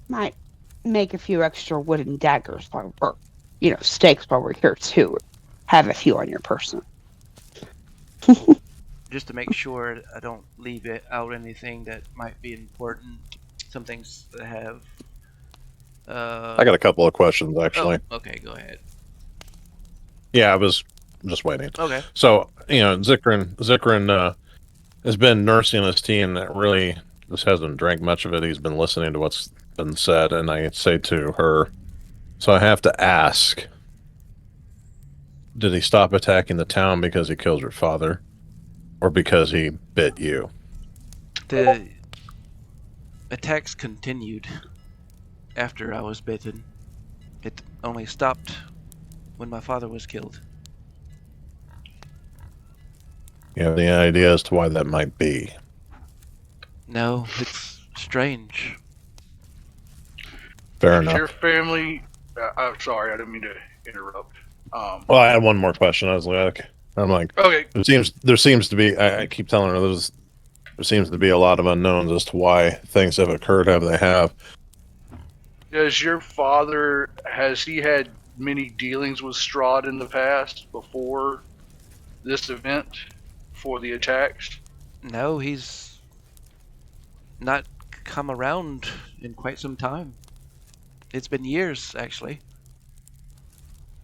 Might make a few extra wooden daggers while we're, stakes while we're here too. Have a few on your person. Just to make sure I don't leave it out anything that might be important. Some things that have. I got a couple of questions, actually. Oh, okay, go ahead. Yeah, I was just waiting. Okay. So, Xykryn has been nursing his tea and really just hasn't drank much of it. He's been listening to what's been said, and I say to her, so I have to ask, did he stop attacking the town because he killed your father? Or because he bit you? The attacks continued after I was bitten. It only stopped when my father was killed. You have any idea as to why that might be? No, it's strange. Fair Is enough. your family... I'm sorry, I didn't mean to interrupt. Well, I had one more question. Okay. Okay. There seems to be. I keep telling her there seems to be a lot of unknowns as to why things have occurred how they have. Does your father, has he had many dealings with Strahd in the past before this event, for the attacks? No, he's not come around in quite some time. It's been years, actually.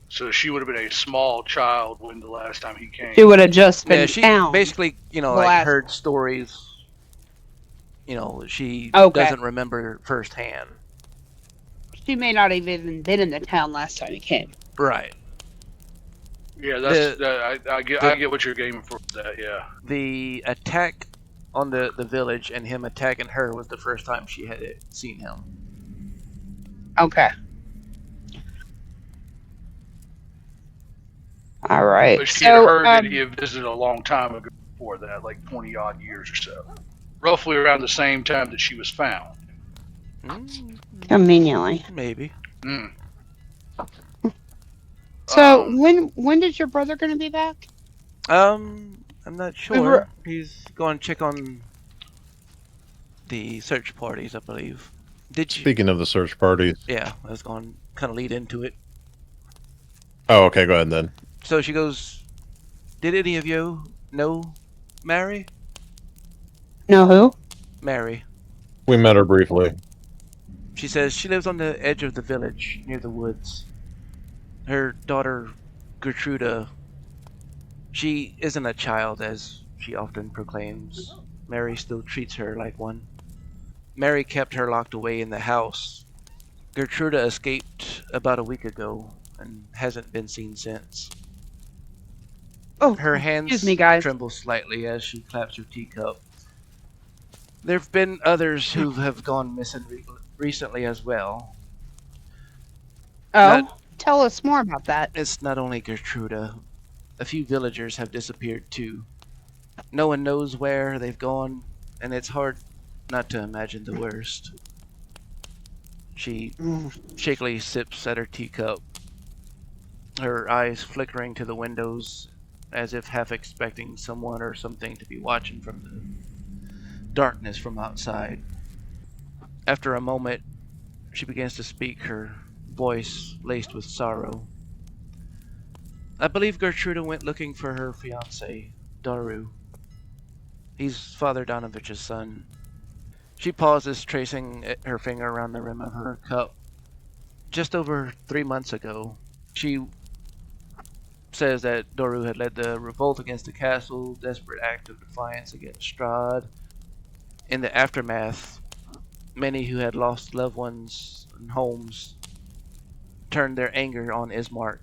So she would have been a small child when the last time he came. She would have just been Yeah, she found. basically, heard stories. She doesn't remember firsthand. She may not have even been in the town last time he came. Right. Yeah, I get what you're gaming for that, yeah. The attack on the village and him attacking her was the first time she had seen him. Okay. All right. But she had heard that he had visited a long time ago before that, like 20 odd years or so. Roughly around the same time that she was found. Conveniently. Maybe. So when is your brother going to be back? I'm not sure. He's going to check on the search parties, I believe. Speaking of the search parties. Yeah, I was going to kind of lead into it. Oh, okay, go ahead then. So she goes, did any of you know Mary? Know who? Mary. We met her briefly. She says she lives on the edge of the village, near the woods. Her daughter, Gertruda, she isn't a child, as she often proclaims. Mary still treats her like one. Mary kept her locked away in the house. Gertruda escaped about a week ago and hasn't been seen since. Oh, Her hands excuse me, guys. tremble slightly as she claps her teacup. There have been others who have gone missing recently as well. Oh, tell us more about that. It's not only Gertruda. A few villagers have disappeared too. No one knows where they've gone, and it's hard not to imagine the worst. She shakily sips at her teacup, her eyes flickering to the windows as if half expecting someone or something to be watching from the darkness from outside. After a moment, she begins to speak, her voice laced with sorrow. I believe Gertruda went looking for her fiancé, Daru. He's Father Donovich's son. She pauses, tracing her finger around the rim of her cup. Just over 3 months ago, she says that Daru had led the revolt against the castle, desperate act of defiance against Strahd. In the aftermath, many who had lost loved ones and homes turned their anger on Ismark.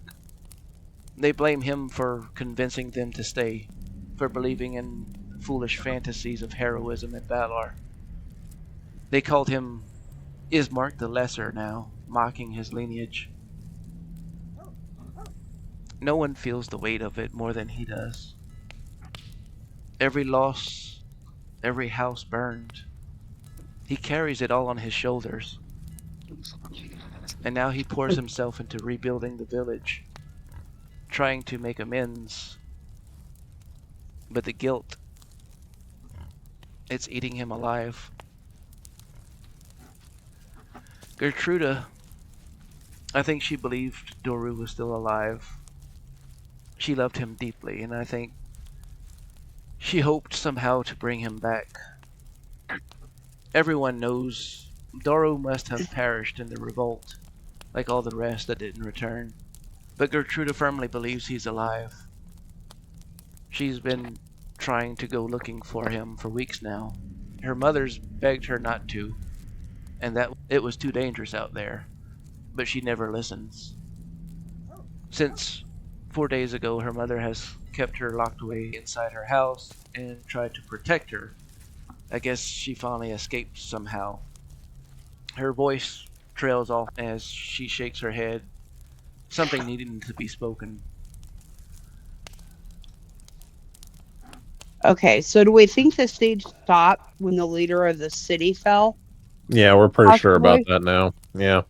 They blame him for convincing them to stay, for believing in foolish fantasies of heroism and valor. They called him Ismark the Lesser now, mocking his lineage. No one feels the weight of it more than he does. Every loss, every house burned, he carries it all on his shoulders. And now he pours himself into rebuilding the village, trying to make amends. But the guilt, it's eating him alive. Gertruda, I think she believed Daru was still alive. She loved him deeply, and I think she hoped somehow to bring him back. Everyone knows Daru must have perished in the revolt, like all the rest that didn't return. But Gertruda firmly believes he's alive. She's been trying to go looking for him for weeks now. Her mother's begged her not to, and that it was too dangerous out there, but she never listens. Since 4 days ago, her mother has kept her locked away inside her house and tried to protect her. I guess she finally escaped somehow. Her voice trails off as she shakes her head, something needing to be spoken. Okay, so do we think the siege stopped when the leader of the city fell? Yeah, we're pretty sure about Possibly. that now. Yeah.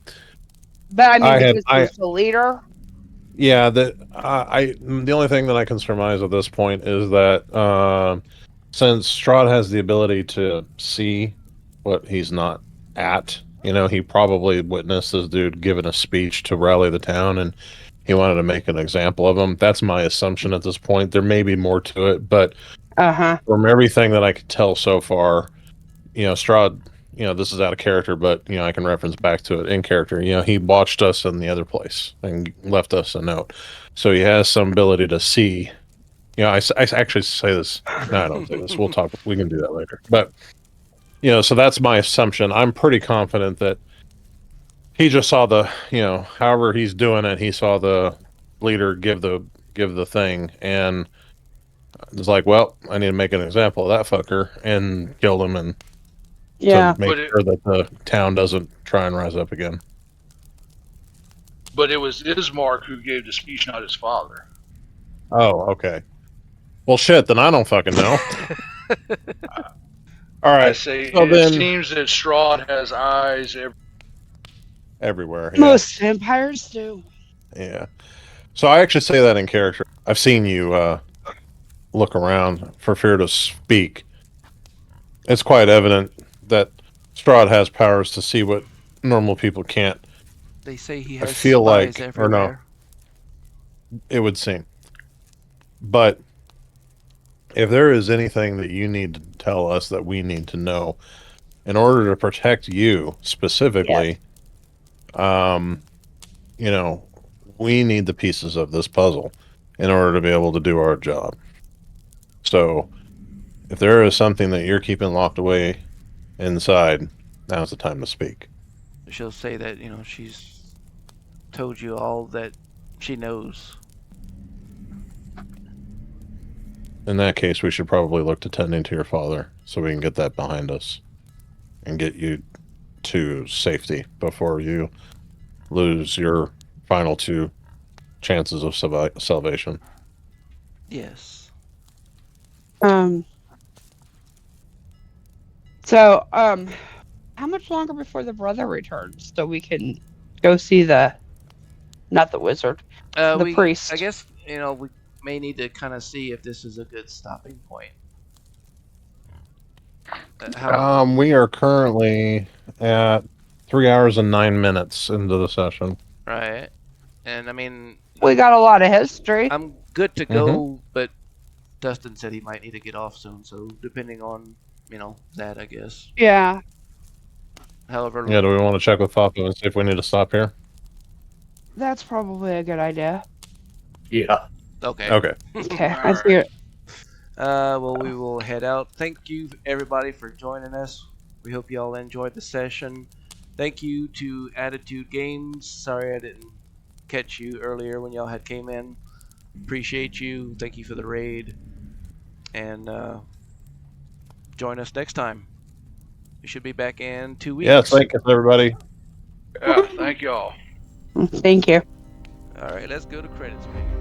But I mean, I had- because he was the leader. Yeah, the only thing that I can surmise at this point is that since Strahd has the ability to see what he's not at, he probably witnessed this dude giving a speech to rally the town, and he wanted to make an example of him. That's my assumption at this point. There may be more to it, but from everything that I could tell so far, Strahd, this is out of character, but I can reference back to it in character. He watched us in the other place and left us a note, so he has some ability to see. I actually say this. No, I don't say this. We'll talk. We can do that later. But so that's my assumption. I'm pretty confident that he just saw the, however he's doing it. He saw the leader give the thing, and it's like, well, I need to make an example of that fucker, and killed him, and to make sure that the town doesn't try and rise up again. But it was Ismark who gave the speech, not his father. Oh, okay. Well, shit, then I don't fucking know. All right. I say so it seems that Strahd has eyes everywhere. Yeah. Most vampires do. Yeah. So I actually say that in character. I've seen you look around for fear to speak. It's quite evident that Strahd has powers to see what normal people can't. They say he has I feel spies like, everywhere. or no, it would seem. But if there is anything that you need to tell us that we need to know in order to protect you specifically, we need the pieces of this puzzle in order to be able to do our job. So if there is something that you're keeping locked away inside, now's the time to speak. She'll say that, she's told you all that she knows. In that case, we should probably look to tending to your father so we can get that behind us and get you to safety before you lose your final 2 chances of salvation. Yes. So, how much longer before the brother returns so we can go see not the wizard, the priest? I guess, we may need to kind of see if this is a good stopping point. We are currently at 3 hours and 9 minutes into the session. Right. And I mean, We got a lot of history. I'm good to go, but Dustin said he might need to get off soon, so depending on, that, I guess. Yeah. However, Yeah, do we want to check with Papa and see if we need to stop here? That's probably a good idea. Yeah. okay. Okay. Okay, I Alright. see it. Well, we will head out. Thank you, everybody, for joining us. We hope you all enjoyed the session. Thank you to Attitude Games. Sorry I didn't catch you earlier when y'all had came in. Appreciate you. Thank you for the raid. And join us next time. We should be back in 2 weeks. Yes, thank you, everybody. Yeah, thank y'all. Thank you. All right, let's go to credits, man.